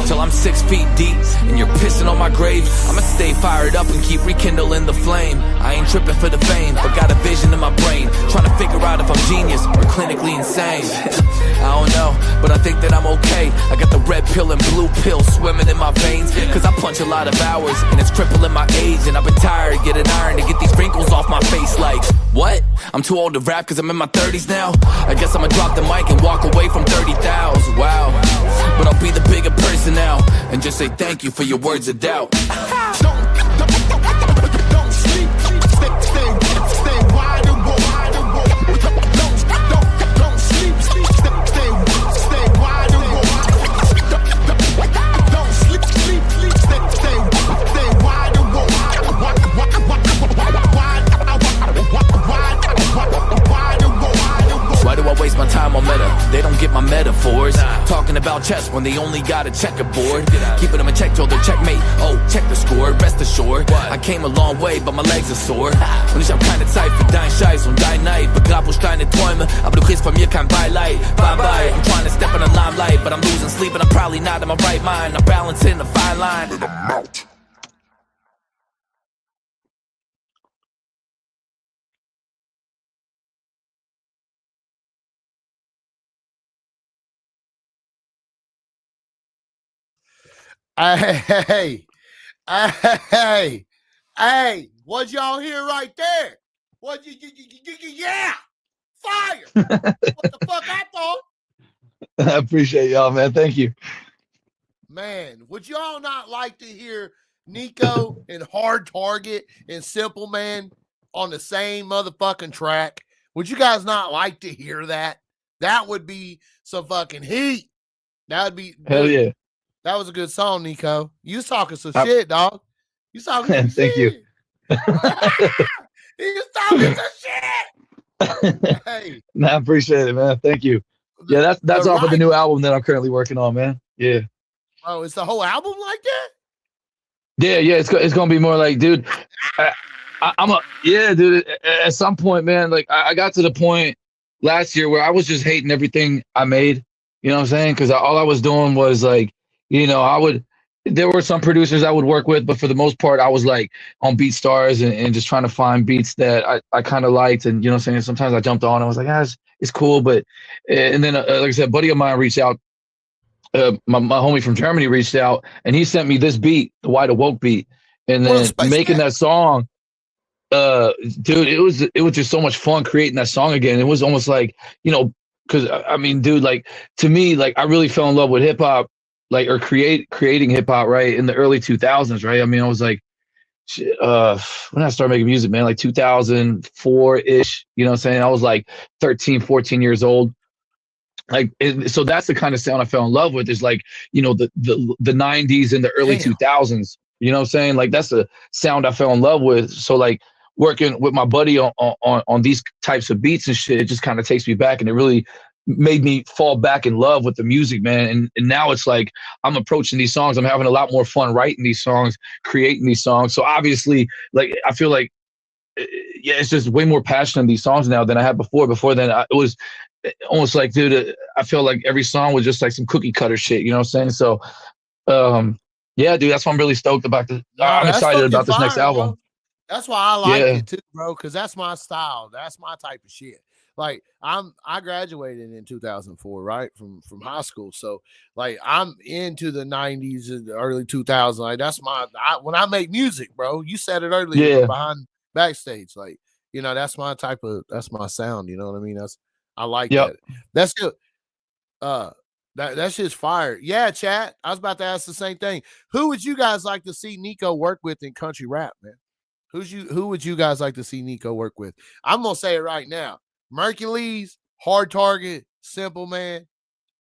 Till I'm 6 feet deep and you're pissing on my grave, I'ma stay fired up and keep rekindling the flame. I ain't tripping for the fame, but got a vision in my brain, trying to figure out if I'm genius or clinically insane. I don't know, but I think that I'm okay. I got the red pill and blue pill swimming in my veins, 'cause I punch a lot of hours and it's crippling my age. And I've been tired of getting iron to get these wrinkles off my face. Like, what? I'm too old to rap 'cause I'm in my 30s now? I guess I'ma drop the mic and walk away from 30,000. Wow. But I'll be the bigger person now and just say thank you for your words of doubt. Don't sleep, stay wide awake. Don't sleep, stay wide awake. Don't sleep, stay wide awake. Why do I waste my time on meta? They don't get my metaphors. Talking about chess when they only got a checkerboard. Keeping them in check till they're checkmate. Oh, check the score, rest assured. I came a long way, but my legs are sore. Und ich hab keine Zeit für deinen Scheiß und dein Neid. Begrab ich deine Träume, aber du kriegst von mir kein Beileid. Bye bye, I'm trying to step in the limelight, but I'm losing sleep and I'm probably not in my right mind. I'm balancing the fine line. And I'm out. Hey, what y'all hear right there? What yeah, fire. What the fuck I thought? I appreciate y'all, man. Thank you. Man, would y'all not like to hear Nieko and Hard Target and Simple Man on the same motherfucking track? Would you guys not like to hear that? That would be some fucking heat. That would be Hell yeah. That was a good song, Nieko. You was talking some shit, dog. You talking some Thank shit. you. You was talking some shit. Hey. Nah, I appreciate it, man. Thank you. Yeah, that's off of the new album that I'm currently working on, man. Yeah. Oh, is the whole album like that? Yeah. It's gonna be more like, dude. Dude. At some point, man, like I got to the point last year where I was just hating everything I made. You know what I'm saying? Because all I was doing was like, there were some producers I would work with, but for the most part, I was like on BeatStars and just trying to find beats that I kind of liked. And, you know what I'm saying? Sometimes I jumped on and I was like, it's cool. But, and then, like I said, a buddy of mine reached out. My homie from Germany reached out and he sent me this beat, the Wide Awoke beat. And then making that song, dude, it was just so much fun creating that song again. It was almost like, because I mean, dude, like to me, like I really fell in love with hip hop, like or creating hip hop, right, in the early 2000s, right? I mean, I was like, when I started making music, man, like 2004 ish. You know what I'm saying? I was like 13, 14 years old. Like, so that's the kind of sound I fell in love with. Is like, the 90s and the early 2000s. You know what I'm saying? Like that's the sound I fell in love with. So like working with my buddy on these types of beats and shit, it just kind of takes me back, and it really made me fall back in love with the music, man. And now it's like I'm approaching these songs. I'm having a lot more fun writing these songs, creating these songs. So obviously, like I feel like, it's just way more passion in these songs now than I had before. Before then, it was almost like, dude, I feel like every song was just like some cookie cutter shit. You know what I'm saying? So, yeah, dude, that's why I'm really stoked about this. I'm excited about this next album. Bro. That's why I like it too, bro, because that's my style. That's my type of shit. Like I graduated in 2004, right, from high school. So like I'm into the 90s and the early 2000s. Like that's when I make music, bro. You said it earlier behind backstage. Like that's my sound. You know what I mean? I like that. That's good. That shit's fire. Yeah, chat. I was about to ask the same thing. Who would you guys like to see Nieko work with in country rap, man? Who would you guys like to see Nieko work with? I'm gonna say it right now. Mercules, Hard Target, Simple Man.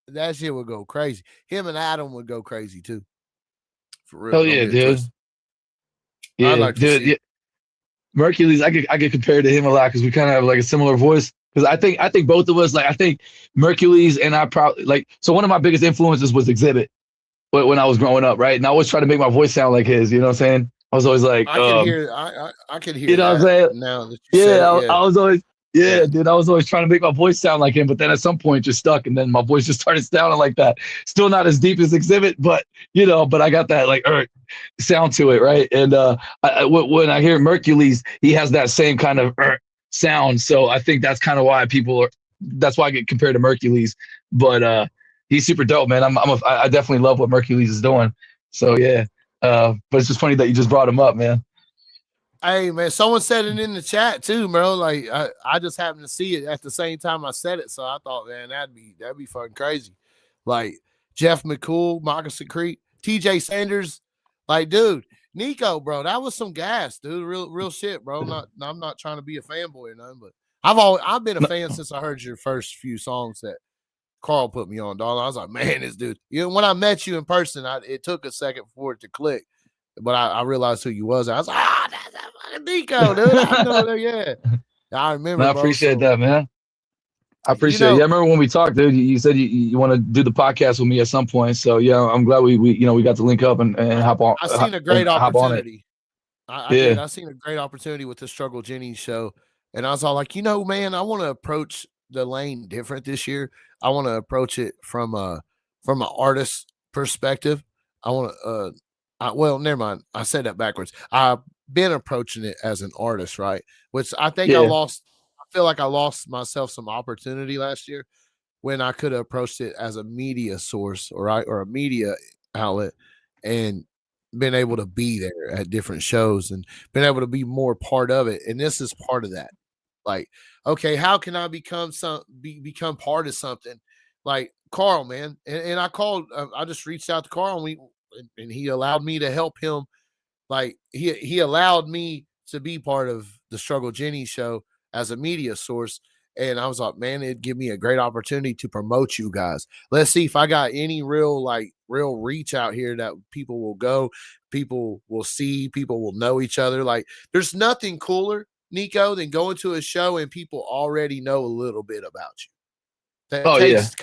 That shit would go crazy. Him and Adam would go crazy too. For real. Hell yeah, dude. Yeah, I'd like to see. Mercules, I get compared to him a lot because we kind of have like a similar voice. Because I think both of us, like I think Mercules and I probably like, so one of my biggest influences was Exhibit when I was growing up, right? And I always try to make my voice sound like his, you know what I'm saying? I was always like, I could hear I could you hear know what I'm that saying? now that you said Yeah, it. Yeah. I was always, yeah, Yeah. dude, I was always trying to make my voice sound like him, but then at some point just stuck, and then my voice just started sounding like that. Still not as deep as Exhibit, but you know, but I got that like sound to it, right? And when I hear Mercules, he has that same kind of sound, so I think that's kind of why that's why I get compared to Mercules. But he's super dope, man. I definitely love what Mercules is doing. So yeah, but it's just funny that you just brought him up, man. Hey man, someone said it in the chat too, bro. Like I just happened to see it at the same time I said it, so I thought, man, that'd be fucking crazy. Like Jeff McCool, Moccasin Creek, TJ Sanders, like dude, Nieko, bro, that was some gas, dude. Real shit, bro. I'm not trying to be a fanboy or nothing, but I've been a fan since I heard your first few songs that Carl put me on, dog. I was like, man, this dude. You know, when I met you in person, it took a second for it to click, but I realized who you was. I was like, that's that fucking Nieko, dude. I know that. Yeah, I No, remember, I bro. appreciate So that, man. I you appreciate it. know, Yeah, I remember when we talked, dude. You said you want to do the podcast with me at some point. So yeah, I'm glad we you know we got to link up and I, hop on I seen a and great hop on it. opportunity. I did. Yeah, I seen a great opportunity with the Struggle Jenny show, and I was all like, you know, man, I want to approach the lane different this year. I want to approach it from an artist perspective. I want to. Well, never mind. I said that backwards. I've been approaching it as an artist, right? Which I think I yeah. lost. I feel like I lost myself some opportunity last year when I could have approached it as a media source, or right, or a media outlet, and been able to be there at different shows and been able to be more part of it. And this is part of that. Like, okay, how can I become part of something? Like Carl, man, and I called. I just reached out to Carl, and he allowed me to help him. Like he allowed me to be part of the Struggle Jenny show as a media source. And I was like, man, it'd give me a great opportunity to promote you guys. Let's see if I got any real reach out here that people will go, people will see, people will know each other. Like, there's nothing cooler, Nieko, than going to a show and people already know a little bit about you. That Oh yeah, takes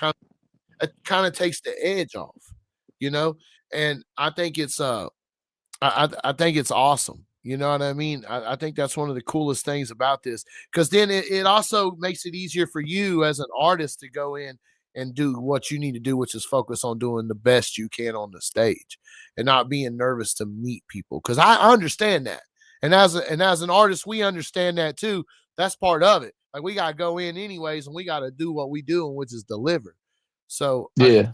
it kind of takes the edge off, you know? And I think it's I think it's awesome. You know what I mean? I think that's one of the coolest things about this, because then it also makes it easier for you as an artist to go in and do what you need to do, which is focus on doing the best you can on the stage and not being nervous to meet people. Because I understand that, and as an artist, we understand that too. That's part of it. Like, we got to go in anyways, and we got to do what we do, which is deliver. So yeah.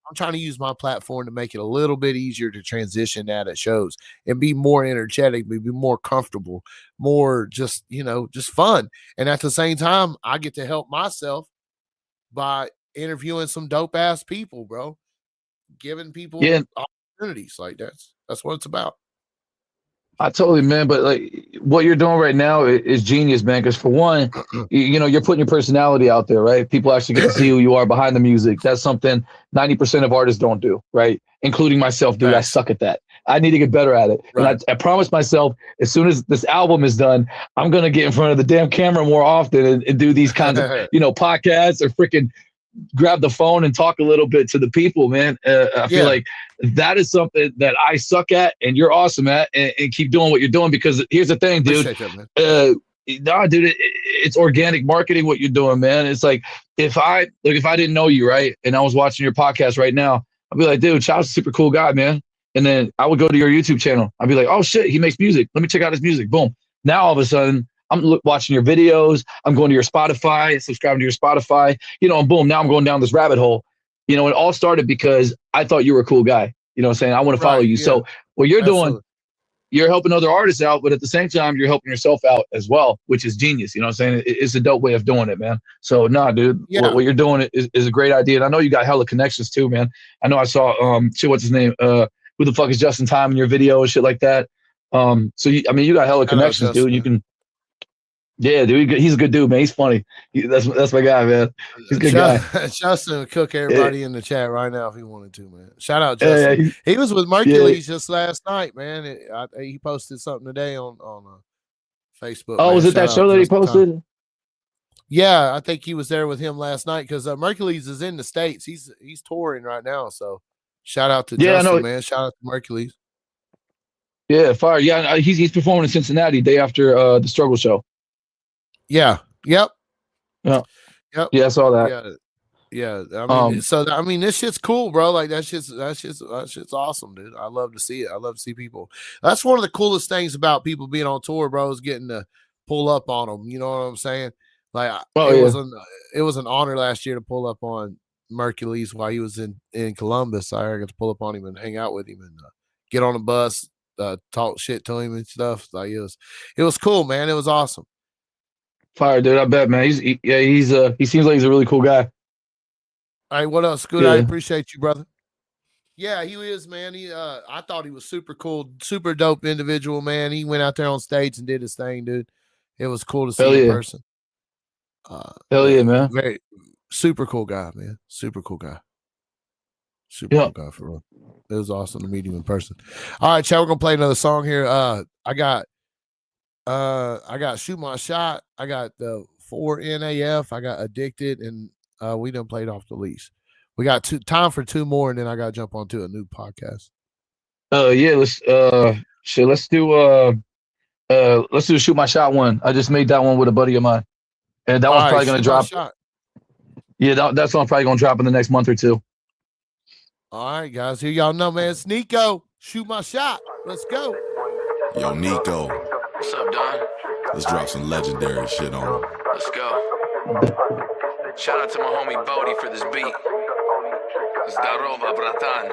I'm trying to use my platform to make it a little bit easier to transition that at shows and be more energetic, be more comfortable, more just, just fun. And at the same time, I get to help myself by interviewing some dope ass people, bro. Giving people Yeah, opportunities. Like, that's what it's about. I totally, man. But like what you're doing right now is genius, man. Because for one, you know, you're putting your personality out there, right? People actually get to see who you are behind the music. That's something 90% of artists don't do, right? Including myself, dude. I Facts. suck at that. I need to get better at it. Right. And I promised myself, as soon as this album is done, I'm gonna get in front of the damn camera more often and do these kinds of, you know, podcasts or freaking grab the phone and talk a little bit to the people, man. I feel like that is something that I suck at and you're awesome at, and keep doing what you're doing, because here's the thing, dude. Appreciate that, man. Nah, dude, it's organic marketing what you're doing, man. It's like if I didn't know you, right, and I was watching your podcast right now, I'd be like, dude, Child's a super cool guy, man. And then I would go to your YouTube channel. I'd be like, oh shit, he makes music. Let me check out his music. Boom. Now all of a sudden, I'm watching your videos. I'm going to your Spotify, subscribing to your Spotify, you know, and boom, now I'm going down this rabbit hole. You know, it all started because I thought you were a cool guy. You know what I'm saying? I want to follow you. Yeah. So what you're doing, you're helping other artists out, but at the same time, you're helping yourself out as well, which is genius. You know what I'm saying? It's a dope way of doing it, man. So nah, dude, what you're doing is a great idea. And I know you got hella connections too, man. I know I saw, what's his name? Who the fuck is Justin Time in your video and shit like that. So you got hella connections, dude. You can, yeah, dude, he's a good dude, man. He's funny. That's my guy, man. He's a good guy. Justin would cook everybody in the chat right now if he wanted to, man. Shout out Justin. He was with Mercules just last night, man. He posted something today on Facebook. Oh, man. was it Shout that out show that he Justin Thomas. posted? Yeah, I think he was there with him last night because Mercules is in the States. He's touring right now. So shout out to Yeah, I Justin, know. man. Shout out to Mercules. Yeah, fire. Yeah, he's performing in Cincinnati day after the Struggle show. Yeah. Yep. Yeah, Yep. yeah, I saw that. Yeah. Yeah. I mean, this shit's cool, bro. Like that shit's awesome, dude. I love to see it. I love to see people. That's one of the coolest things about people being on tour, bro, is getting to pull up on them. You know what I'm saying? Like it was an honor last year to pull up on Mercules while he was in Columbus. I got to pull up on him and hang out with him and get on the bus, talk shit to him and stuff. Like it was cool, man. It was awesome. Fire, dude. I bet, man. He seems like he's a really cool guy. All right, what else? Good. Yeah. I appreciate you, brother. Yeah, he is, man. I thought he was super cool, super dope individual, man. He went out there on stage and did his thing, dude. It was cool to see in person. Hell yeah, man. Very super cool guy, man. Super cool guy. Cool guy for real. It was awesome to meet him in person. All right, chat. We're gonna play another song here. I got Shoot My Shot. I got the 4NAF. I got Addicted, and we done played Off the Leash. We got time for two more, and then I gotta jump onto a new podcast. Yeah, let's do Shoot My Shot one. I just made that one with a buddy of mine. And that one's probably gonna drop. Yeah, that song's probably gonna drop in the next month or two. All right, guys. Here y'all know, man. It's Nieko. Shoot My Shot. Let's go. Yo, Nieko. What's up, Don? Let's drop some legendary shit on him. Let's go. Shout out to my homie Bodie for this beat. Zdarova, bratan.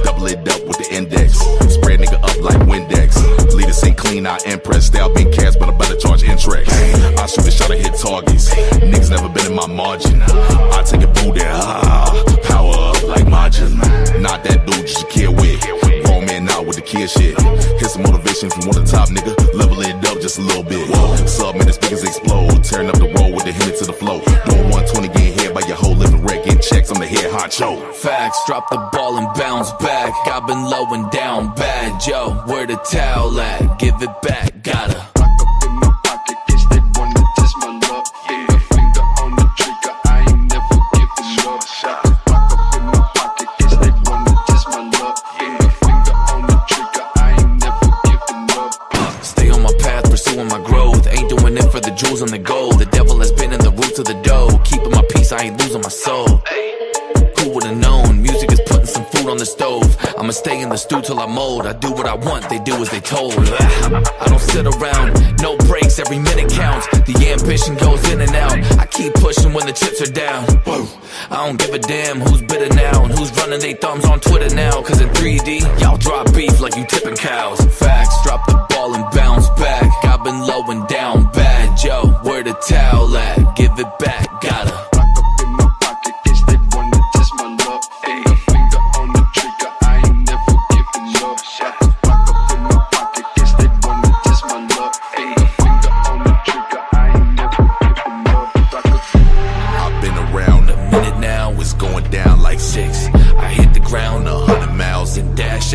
Double it up with the index. Spread nigga up like Windex. Leaders ain't clean, I impress. Style been cast, but I better charge interest. I shoot a shot, I hit targets. Niggas never been in my margin. I take a boot and power up like margin. Not that dude you should care with. Grown man out with the kid shit. Here's some motivation if you want the top nigga. Level it up just a little bit. Sub man, the speakers explode. Tearing up the road with the Henny to the flow. Doing 120 getting hit by your whole living wreck. Getting checks, I'm the head honcho. Facts, drop the ball and bounce back. I've been low and down bad, yo. Where the towel at? Give it back, gotta. Stay on my path, pursuing my growth. Ain't doing it for the jewels and the gold. The devil has been in the roots of the dough. Keeping my peace, I ain't losing my soul. Who would've known? Music is putting some food on the stove. I'ma stay in the stew till I mold. I do what I want, they do as they told. I don't sit around, no breaks, every minute counts. The ambition goes in and out. I keep pushing when the chips are down. I don't give a damn who's bitter now and who's running their thumbs on Twitter now. Cause in 3D, y'all drop beef like you tipping cows. Facts, drop the ball and bounce back. I've been low and down bad, yo. Where the towel at? Give it back, gotta.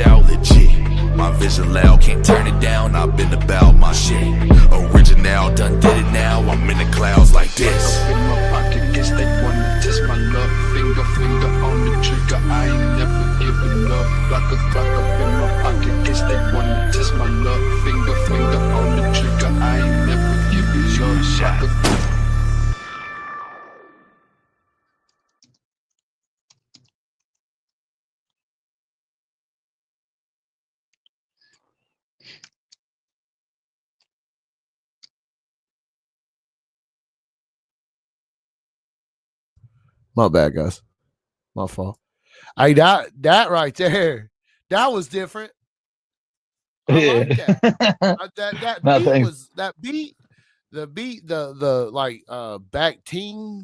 Out legit. My vision loud, can't turn it down. I've been about my shit. Original, done did it now. I'm in the clouds like this. In my pocket, guess they wanna test my luck. Finger on the trigger, I ain't never giving up. Block up in my pocket, guess they wanna test my luck. Finger on the trigger, I ain't never giving up. My bad, guys. My fault. Hey, that right there, that was different. I like that. That beat was that beat. The beat, the like back ting.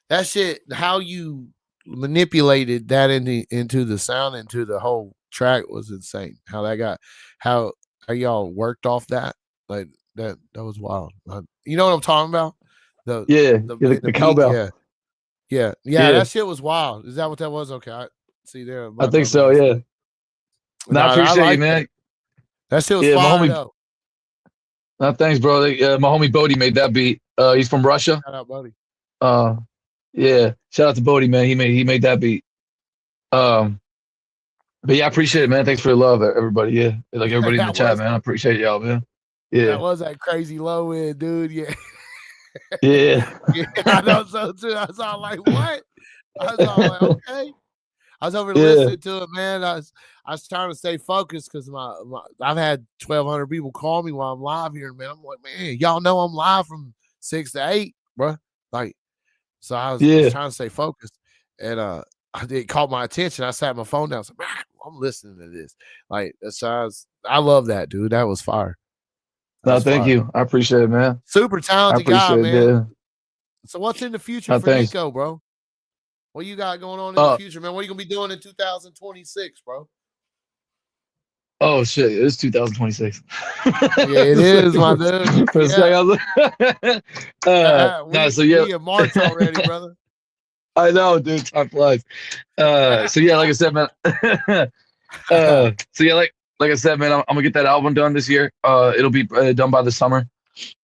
That shit. How you manipulated that into the sound, into the whole track was insane. How y'all worked off that. Like That was wild. You know what I'm talking about? The the beat, cowbell. yeah. Yeah. That shit was wild. Is that what that was? Okay, I see there. I think so. Yeah. No, I appreciate you, like man. that shit was Yeah, my fired homie. up. No, thanks, bro. My homie Bodie made that beat. He's from Russia. Shout out, buddy. Yeah. Shout out to Bodie, man. He made that beat. But yeah, I appreciate it, man. Thanks for the love, everybody. Yeah, like everybody in the chat, man. I appreciate y'all, man. Yeah, that was that crazy low end, dude. Yeah, yeah, yeah. I know so too. I was all like, what? I was all like, okay. I was over Yeah. listening to it, man. I was trying to stay focused because I've had 1,200 people call me while I'm live here, man. I'm like, man, y'all know I'm live from 6 to 8, bro. Like, so I was trying to stay focused, and it caught my attention. I sat my phone down. I was like, man, I'm listening to this. Like, so I love that, dude. That was fire. No, thank you. I appreciate it, man. Super talented guy, man. Yeah. So what's in the future for Nieko, bro? What you got going on in the future, man? What are you gonna be doing in 2026, bro? Oh shit, it's 2026. Yeah, it is, my dude. For a second, I was like, we in March already, brother. I know, dude. Time flies. So yeah, like I said, man. So yeah, like I said, man, I'm gonna get that album done this year. It'll be done by the summer.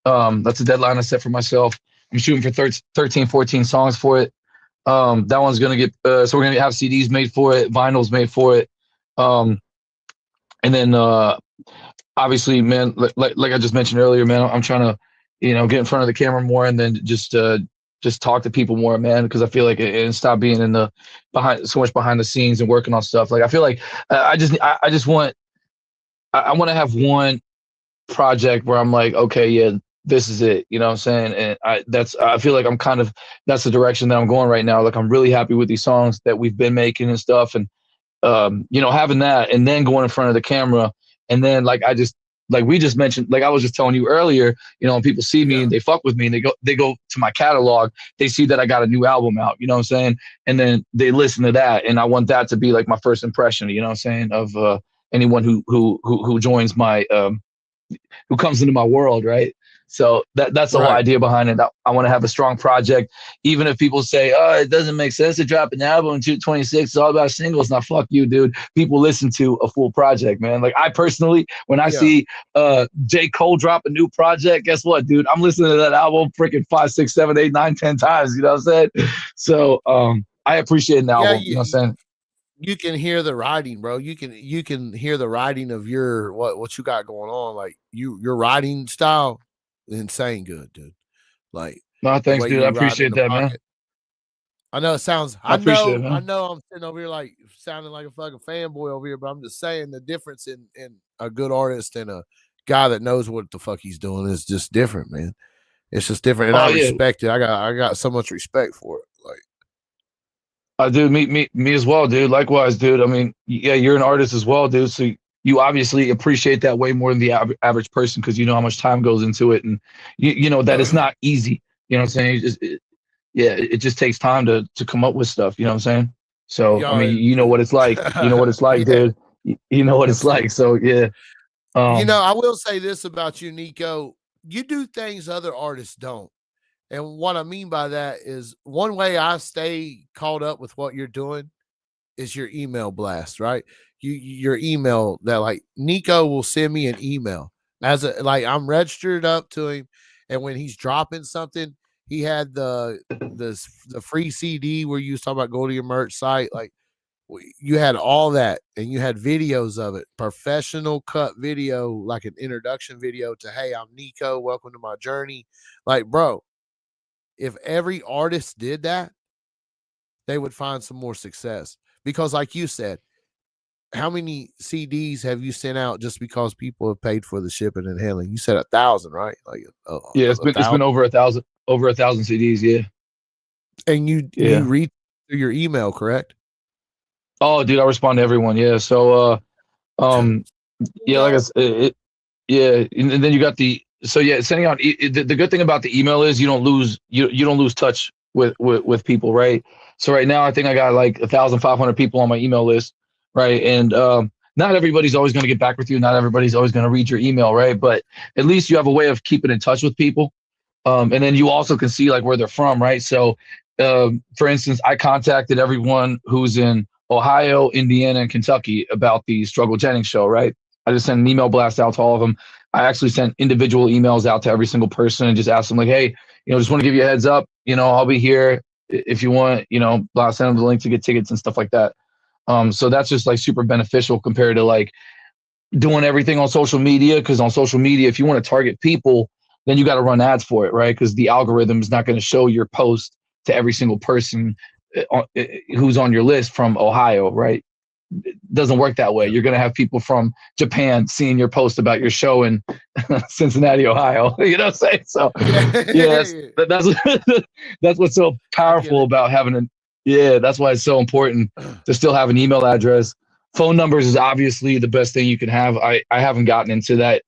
That's a deadline I set for myself. I'm shooting for 13, 14 songs for it. That one's gonna get. So we're gonna have CDs made for it, vinyls made for it, and then obviously, man, like I just mentioned earlier, man, I'm trying to, get in front of the camera more, and then just talk to people more, man, because I feel like and stop being in the so much behind the scenes and working on stuff. Like I feel like I want to have one project where I'm like, okay, yeah, this is it. You know what I'm saying? And I feel like that's the direction that I'm going right now. Like I'm really happy with these songs that we've been making and stuff. And, having that and then going in front of the camera. And then like we just mentioned, like I was just telling you earlier, when people see me and they fuck with me and they go to my catalog, they see that I got a new album out, you know what I'm saying? And then they listen to that. And I want that to be like my first impression, you know what I'm saying? Of, anyone who joins my who comes into my world, right? So that's the whole idea behind it. I want to have a strong project, even if people say, "Oh, it doesn't make sense to drop an album in 2026. It's all about singles." Now, fuck you, dude. People listen to a full project, man. Like I personally, when I see J. Cole drop a new project, guess what, dude? I'm listening to that album freaking 5, 6, 7, 8, 9, 10 times. You know what I'm saying? So I appreciate an album. You know what I'm saying? You can hear the writing, bro. You can hear the writing of your what you got going on. Like your writing style, insane good, dude. Like, no, thanks, dude. I appreciate that, man. I know it sounds. I know I'm sitting over here like sounding like a fucking fanboy over here, but I'm just saying the difference in a good artist and a guy that knows what the fuck he's doing is just different, man. It's just different, and I respect it. I got so much respect for it. Like. Dude, me as well, dude. Likewise, dude. I mean, yeah, you're an artist as well, dude. So you obviously appreciate that way more than the average person because you know how much time goes into it, and you know that it's not easy. You know what I'm saying? It just takes time to come up with stuff. You know what I'm saying? So I mean, you know what it's like. You know what it's like, dude. You know what it's like. So yeah. I will say this about you, Nieko. You do things other artists don't. And what I mean by that is one way I stay caught up with what you're doing is your email blast, right? Your email that like Nieko will send me an email I'm registered up to him. And when he's dropping something, he had the free CD where you was talking about go to your merch site. Like you had all that and you had videos of it, professional cut video, like an introduction video to, hey, I'm Nieko. Welcome to my journey. Like, bro, if every artist did that, they would find some more success. Because like you said, how many CDs have you sent out just because people have paid for the shipping and handling? You said 1,000, right? Like it's been over 1,000 CDs, yeah. And you read through your email, correct? Oh, dude, I respond to everyone, yeah. So yeah, like I said, and then you got sending out the good thing about the email is you don't lose touch with people, right? So right now I think I got like 1,500 people on my email list, right? And not everybody's always going to get back with you. Not everybody's always going to read your email, right? But at least you have a way of keeping in touch with people. And then you also can see like where they're from, right? So, for instance, I contacted everyone who's in Ohio, Indiana, and Kentucky about the Struggle Jennings show, right? I just sent an email blast out to all of them. I actually sent individual emails out to every single person and just asked them like, hey, just want to give you a heads up. I'll be here if you want, I'll send them the link to get tickets and stuff like that. So that's just like super beneficial compared to like doing everything on social media. Because on social media, if you want to target people, then you got to run ads for it, right? Because the algorithm is not going to show your post to every single person who's on your list from Ohio, right? It doesn't work that way. You're going to have people from Japan seeing your post about your show in Cincinnati, Ohio. You know what I'm saying? So yeah, that's what's so powerful about having that's why it's so important to still have an email address. Phone numbers is obviously the best thing you can have. I haven't gotten into that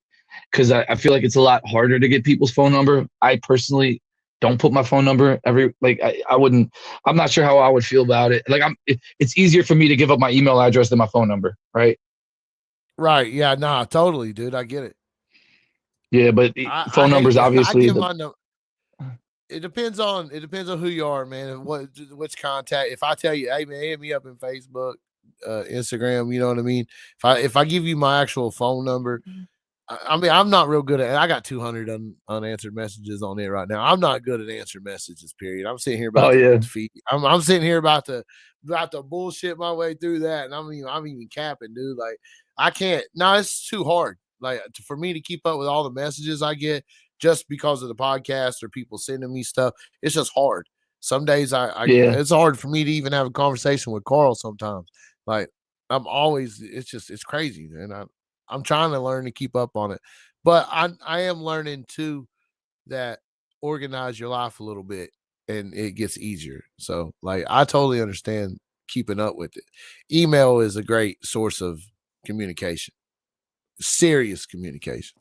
because I feel like it's a lot harder to get people's phone number. I personally don't put my phone number I'm not sure how I would feel about it. Like it's easier for me to give up my email address than my phone number, right? Right. Yeah, nah, totally, dude. I get it. Yeah, but phone numbers obviously. It depends on who you are, man, and which contact. If I tell you, hey man, hit me up in Facebook, Instagram, you know what I mean? If I give you my actual phone number, I mean, I'm not real good at it. I got 200 unanswered messages on it right now. I'm not good at answering messages, period. I'm sitting here about I'm sitting here about to bullshit my way through that. And I'm even capping, dude. Like I can't. No, it's too hard. Like for me to keep up with all the messages I get just because of the podcast or people sending me stuff. It's just hard. Some days it's hard for me to even have a conversation with Carl sometimes. Like it's crazy. And I'm trying to learn to keep up on it, but I am learning too that organize your life a little bit and it gets easier. So like, I totally understand keeping up with it. Email is a great source of communication, serious communication.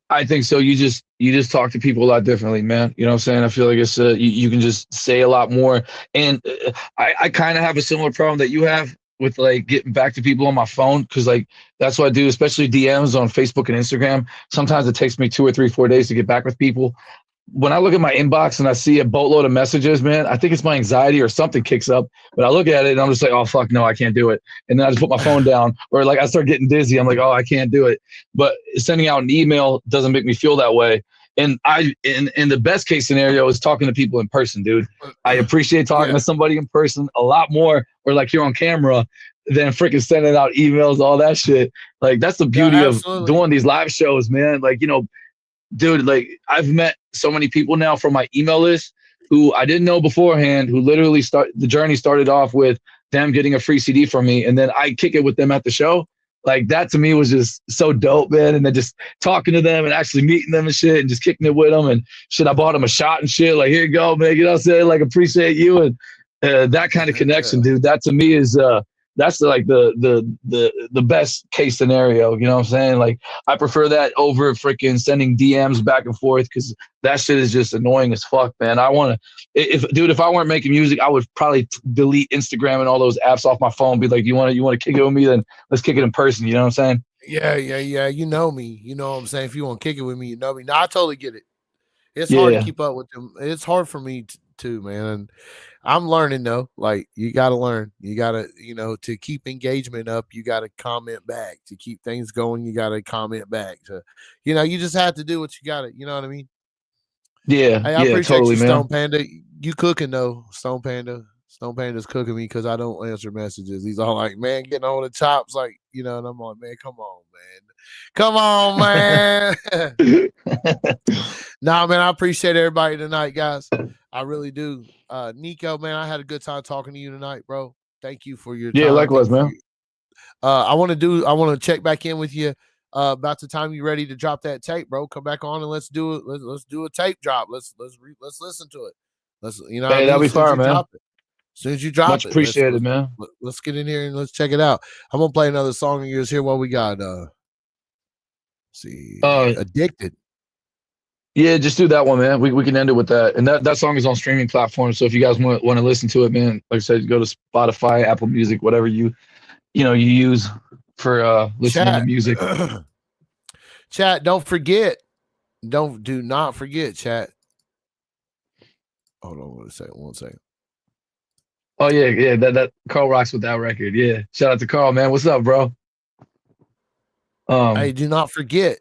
I think so. You just talk to people a lot differently, man. You know what I'm saying? I feel like it's you can just say a lot more. And I kind of have a similar problem that you have with like getting back to people on my phone, because like that's what I do, especially DMs on Facebook and Instagram. Sometimes it takes me 2 or 3, 4 days to get back with people. When I look at my inbox and I see a boatload of messages, man, I think it's my anxiety or something kicks up. But I look at it and I'm just like, oh fuck no, I can't do it. And then I just put my phone down, or like I start getting dizzy. I'm like, oh, I can't do it. But sending out an email doesn't make me feel that way. And in the best case scenario is talking to people in person, dude. I appreciate talking to somebody in person a lot more, or like you're on camera, than freaking sending out emails, all that shit. Like that's the beauty of doing these live shows, man. Like, dude, like I've met so many people now from my email list who I didn't know beforehand, who literally the journey started off with them getting a free CD from me, and then I kick it with them at the show. Like that to me was just so dope, man. And then just talking to them and actually meeting them and shit and just kicking it with them and shit. I bought them a shot and shit. Like, here you go, man. You know what I'm saying? Like, appreciate you. And that kind of connection, dude, that to me is, that's like the best case scenario. You know what I'm saying? Like I prefer that over freaking sending DMs back and forth, because that shit is just annoying as fuck, man. I want to, if I weren't making music, I would probably delete Instagram and all those apps off my phone. Be like, you want to kick it with me? Then let's kick it in person. You know what I'm saying? Yeah. You know me. You know what I'm saying? If you want to kick it with me, you know me. No, I totally get it. It's hard to keep up with them. It's hard for me too, man. And I'm learning though. Like you got to learn. You got to, to keep engagement up, you got to comment back. To keep things going, you got to comment back. To, you just have to do what you got to. You know what I mean? Yeah. Hey, I appreciate totally, you, man. Stone Panda. You cooking though, Stone Panda. Stone Panda's cooking me because I don't answer messages. He's all like, man, getting on the chops, like, and I'm like, man, come on, man. Nah, man, I appreciate everybody tonight, guys. I really do. Nieko, man, I had a good time talking to you tonight, bro. Thank you for your time. Yeah, likewise, man. I want to check back in with you about the time you're ready to drop that tape, bro. Come back on and let's do it. Let's do a tape drop. Let's listen to it. Hey, that'll be fire, man. As soon as you drop Much it, appreciated, man. Let's get in here and let's check it out. I'm gonna play another song of yours here. What we got? Addicted. Yeah, just do that one, man. We can end it with that. And that song is on streaming platforms. So if you guys want to listen to it, man, like I said, go to Spotify, Apple Music, whatever you use. for listening to Chat. music. Chat, don't forget. Do not forget, chat. Hold on 1 second. Oh yeah, that Carl rocks with that record. Yeah, shout out to Carl, man. What's up, bro? Hey, do not forget.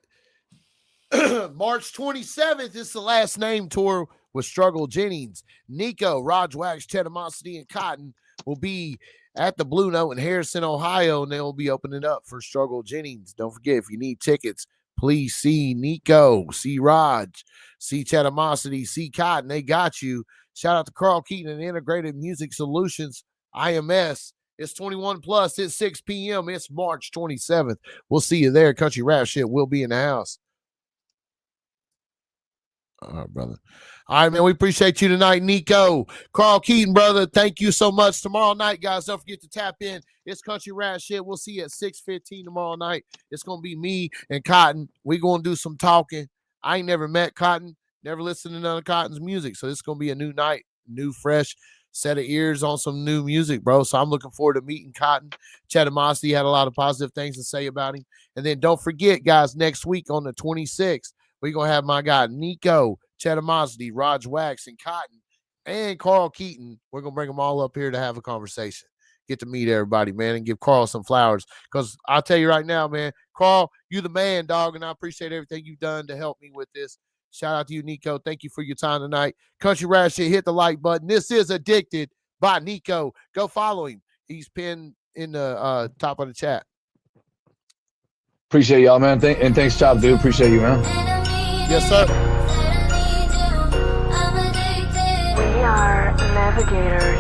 March 27th is the last name tour with Struggle Jennings. Nieko, Raj Wax, Tetamosity, and Cotton will be at the Blue Note in Harrison, Ohio, and they'll be opening up for Struggle Jennings. Don't forget, if you need tickets, please see Nieko, see Raj, see Tetamosity, see Cotton. They got you. Shout out to Carl Keaton and Integrated Music Solutions, IMS. It's 21 plus. It's 6 p.m. It's March 27th. We'll see you there. Country Rap Shit will be in the house. All right, brother. All right, man. We appreciate you tonight, Nieko. Carl Keaton, brother. Thank you so much. Tomorrow night, guys, don't forget to tap in. It's Country Rat Shit. We'll see you at 6:15 tomorrow night. It's going to be me and Cotton. We're going to do some talking. I ain't never met Cotton, never listened to none of Cotton's music. So it's going to be a new night, new, fresh set of ears on some new music, bro. So I'm looking forward to meeting Cotton. Chattamosity had a lot of positive things to say about him. And then don't forget, guys, next week on the 26th, we're going to have my guy, Nieko, Chattamosity, Raj Wax, and Cotton, and Carl Keaton. We're going to bring them all up here to have a conversation. Get to meet everybody, man, and give Carl some flowers. Because I'll tell you right now, man, Carl, you the man, dog, and I appreciate everything you've done to help me with this. Shout out to you, Nieko. Thank you for your time tonight. Country Rat Shit, hit the like button. This is Addicted by Nieko. Go follow him. He's pinned in the top of the chat. Appreciate y'all, man. And thanks, Chop, dude. Appreciate you, man. Yes, sir. We are navigators.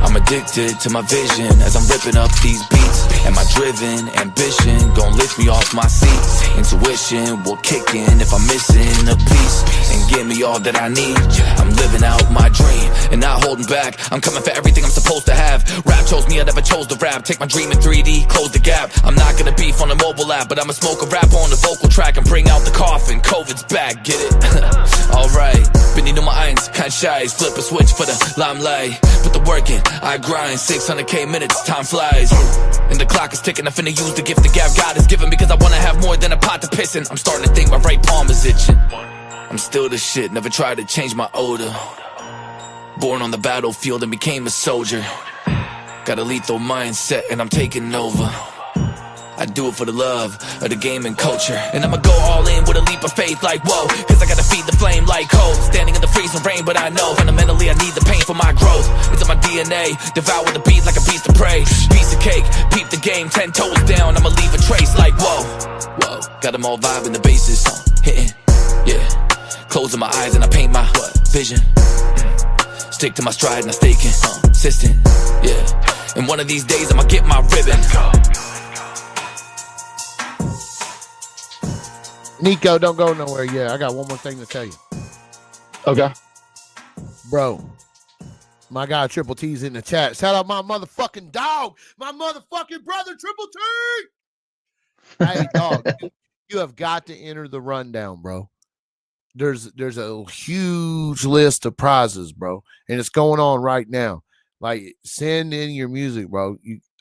I'm addicted to my vision as I'm ripping up these beats. And my driven ambition gon' lift me off my seat. Intuition will kick in if I'm missing a piece and give me all that I need. I'm living out my dream and not holding back. I'm coming for everything I'm supposed to have. Rap chose me, I never chose to rap. Take my dream in 3D, close the gap. I'm not gonna beef on a mobile app, but I'ma smoke a rap on the vocal track and bring out the coffin. COVID's back, get it? Alright, bin die Nummer 1, kein Scheiß. Flip a switch for the limelight. Put the work in, I grind 600k minutes, time flies. And the clock is ticking, I'm finna use the gift the gap God has given. Because I wanna have more than a pot to piss in. I'm starting to think my right palm is itching. I'm still the shit, never tried to change my odor. Born on the battlefield and became a soldier. Got a lethal mindset and I'm taking over. I do it for the love of the game and culture. And I'ma go all in with a leap of faith like whoa. Cause I gotta feed the flame like cold. Standing in the freezing rain, but I know fundamentally I need the pain for my growth. It's in my DNA, devour the beat like a beast of prey. Piece of cake, peep the game, 10 toes down, I'ma leave a trace like whoa. Whoa, got them all vibing the bases, hitting, yeah. Closing my eyes and I paint my vision. Stick to my stride and I stay consistent, yeah. And one of these days I'ma get my ribbon. Nieko, don't go nowhere yet. I got one more thing to tell you. Okay. Bro, my guy Triple T's in the chat. Shout out my motherfucking dog. My motherfucking brother, Triple T. Hey, dog, you have got to enter the rundown, bro. There's a huge list of prizes, bro. And it's going on right now. Like, send in your music, bro.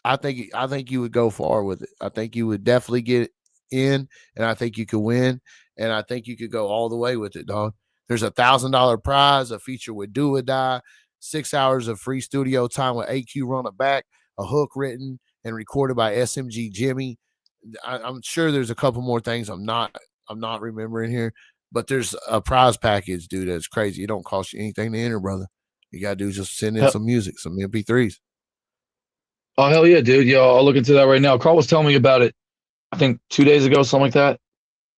I think you would go far with it. I think you would definitely get in, and I think you could win, and I think you could go all the way with it, dog. There's $1,000 prize, a feature with Do or Die, 6 hours of free studio time with AQ Run It Back, a hook written and recorded by SMG Jimmy. I'm sure there's a couple more things I'm not remembering here, but there's a prize package, dude, that's crazy. It don't cost you anything to enter, brother. You gotta do is just send in some music, some MP3s. Oh hell yeah, dude. Yeah, I'll look into that right now. Carl was telling me about it, I think 2 days ago, something like that.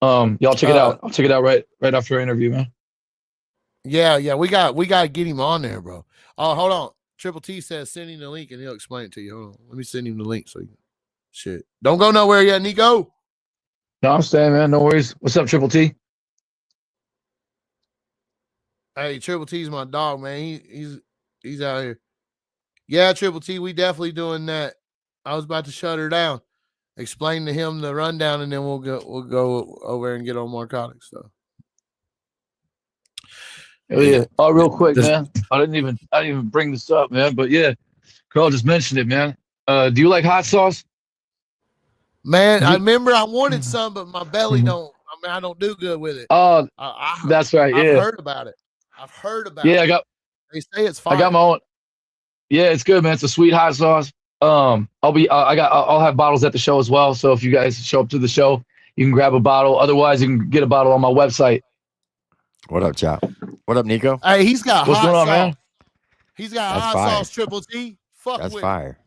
Y'all check it out. I'll check it out right after our interview, man. Yeah, we got to get him on there, bro. Oh, hold on. Triple T says send him the link and he'll explain it to you. Hold on. Let me send him the link so you can shit. Don't go nowhere yet, Nieko. No, I'm staying, man. No worries. What's up, Triple T? Hey, Triple T's my dog, man. He's out here. Yeah, Triple T, we definitely doing that. I was about to shut her down. Explain to him the rundown, and then we'll go over and get on narcotics stuff. Oh yeah. Oh, real quick, This- man. I didn't even bring this up, man. But yeah, Carl just mentioned it, man. Do you like hot sauce? Man, I You, remember I wanted some, but my belly Mhm. don't. I mean, I don't do good with it. Oh, that's right. I've Yeah, heard about it. I've heard about yeah. it. They say it's I got fire. my own. Yeah, it's good, man. It's a sweet hot sauce. I'll have bottles at the show as well. So if you guys show up to the show, you can grab a bottle. Otherwise, you can get a bottle on my website. What up, Chop? What up, Nico? Hey, he's got What's hot going on, sauce. man? He's got That's hot fire. sauce triple T. Fuck That's with fire. it.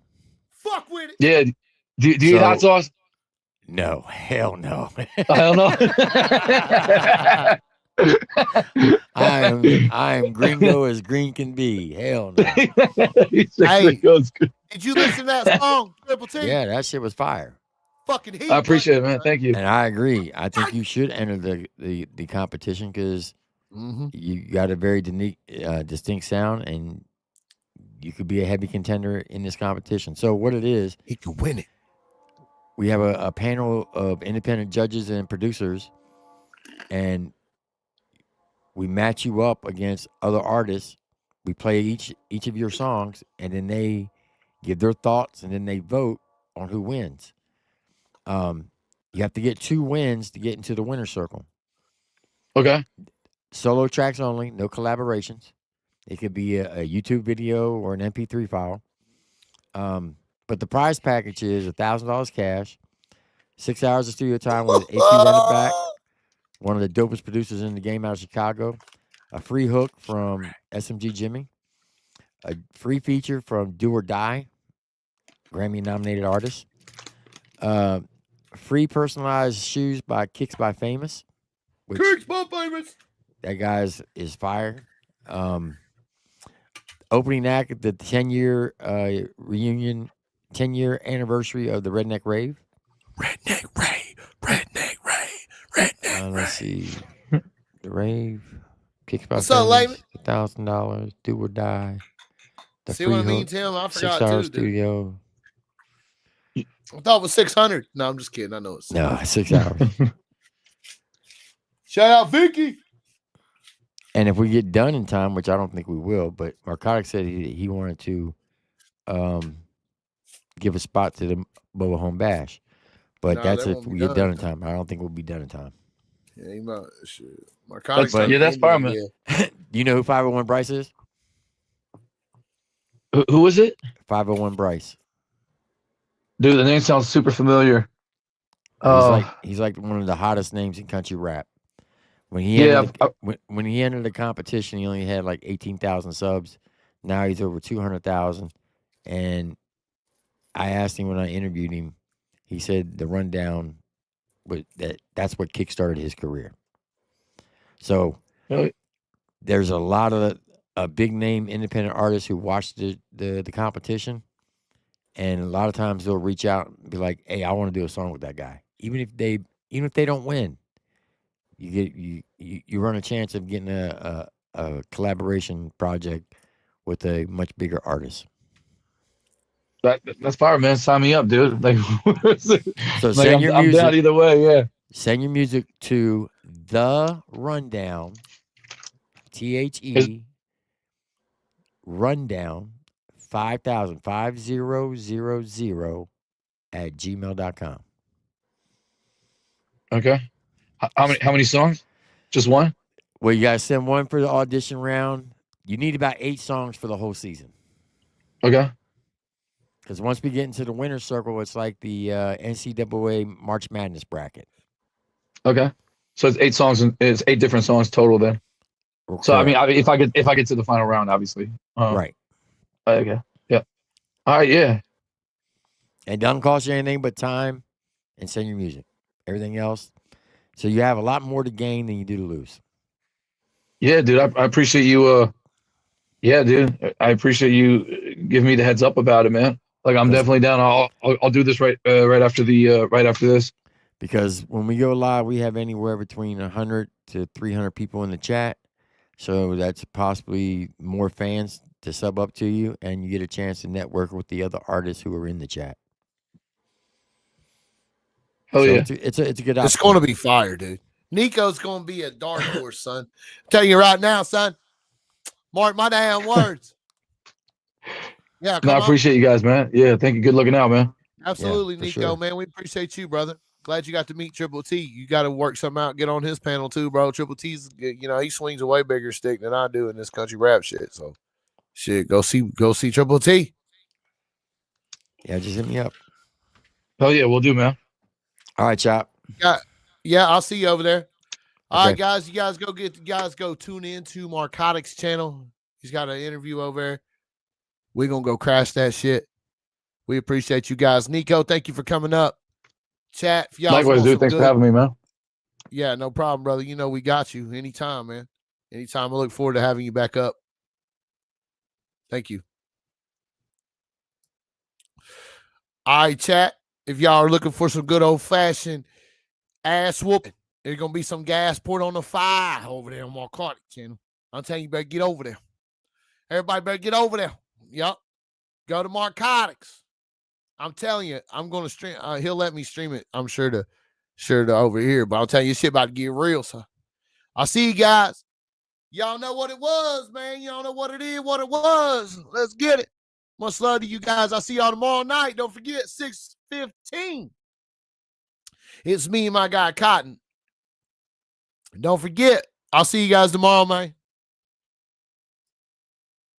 Fuck with it. Yeah. Do you eat hot So- sauce? No, hell no. I don't know. I am gringo as green can be. Hell no. Hey. Goes good. Did you listen to that song, Triple T? Yeah, that shit was fire. Fucking heat. I appreciate it, man. Thank you. And I agree. I think you should enter the competition because you got a very distinct sound, and you could be a heavy contender in this competition. So what it is, He could win it. we have a panel of independent judges and producers, and we match you up against other artists. We play each of your songs, and then they give their thoughts, and then they vote on who wins. You have to get 2 wins to get into the winner's circle. Okay. Solo tracks only, no collaborations. It could be a YouTube video or an MP3 file. But the prize package is $1,000 cash, 6 hours of studio time with AP Run It Back, one of the dopest producers in the game out of Chicago, a free hook from SMG Jimmy, a free feature from Do or Die, Grammy-nominated artist, free personalized shoes by Kicks by Famous, which that guy's is fire. Opening act at the 10-year reunion, 10-year anniversary of the Redneck Rave. Redneck Ray. Let's see. The Rave. Kicks by What's up, Famous, Layman? $1,000. Do or Die. The See free what I mean, hook, Tim? I 6 forgot hour too, dude. studio. I thought it was 600. No, I'm just kidding. I know it's No, 6 hours. Shout out Vicky. And if we get done in time, which I don't think we will, but Narcotic said he wanted to give a spot to the Mobile Home Bash. But Nah, that's that if won't be we get done. done in time. I don't think we'll be done in time. Yeah, he might. Shit. Narcotics. That's fine, man. Do you know who 501 Bryce is? Who is it? 501 Bryce. Dude, the name sounds super familiar. He's like one of the hottest names in country rap. When he Yeah, entered when he entered the competition, he only had like 18,000 subs. Now he's over 200,000. And I asked him when I interviewed him, he said the rundown that's what kickstarted his career. So Really? there's a lot of big name independent artists who watch the competition, and a lot of times they'll reach out and be like, "Hey, I want to do a song with that guy," even if they don't win. You run a chance of getting a collaboration project with a much bigger artist. That's fire, man. Sign me up, dude. Like, So like send your I'm music. down either way. Yeah. Send your music to the rundown, THE rundown 5000 at gmail.com. Okay. How many songs? Just one? Well, you gotta send one for the audition round. You need about 8 songs for the whole season. Okay. Because once we get into the winner's circle, it's like the NCAA March Madness bracket. Okay. So it's 8 songs and it's 8 different songs total then. So I mean, if I get to the final round, obviously. Right. Okay. Yeah. All right. Yeah. It doesn't cost you anything but time and send your music. Everything else. So you have a lot more to gain than you do to lose. Yeah, dude. I appreciate you. Yeah, dude. I appreciate you giving me the heads up about it, man. Like I'm definitely down. I'll do this right after this. Because when we go live, we have anywhere between 100 to 300 people in the chat. So that's possibly more fans to sub up to you, and you get a chance to network with the other artists who are in the chat. Hell So yeah. It's a good It's opportunity. going to be fire, dude. Nico's going to be a dark horse, son. I'm telling you right now, son. Mark my damn words. Yeah, No, come I on. appreciate you guys, man. Yeah, thank you. Good looking out, man. Absolutely, for Nico, sure. man. We appreciate you, brother. Glad you got to meet Triple T. You got to work something out, get on his panel too, bro. Triple T's, you know, he swings a way bigger stick than I do in this country rap shit. So, shit, go see Triple T. Yeah, just hit me up. Hell yeah, we'll do, man. All right, Chop. Yeah, I'll see you over there. All Okay. right, guys, you guys go tune in to Narcotics channel. He's got an interview over there. We're gonna go crash that shit. We appreciate you guys. Nico, thank you for coming up. Chat, if y'all Likewise, want dude. some Thanks for good. having me, man. Yeah, no problem, brother. You know we got you anytime, man. Anytime. I look forward to having you back up. Thank you. All right, chat. If y'all are looking for some good old-fashioned ass whooping, there's gonna be some gas poured on the fire over there on Narcotic channel. I'm telling you, better get over there. Everybody better get over there. Yup. Go to Narcotics. I'm telling you, I'm gonna stream. He'll let me stream it. I'm sure to over here. But I'm telling you, shit about to get real. So I'll see you guys. Y'all know what it was, man. Y'all know what it is, what it was. Let's get it. Much love to you guys. I'll see y'all tomorrow night. Don't forget, 6:15. It's me and my guy Cotton. Don't forget, I'll see you guys tomorrow, man.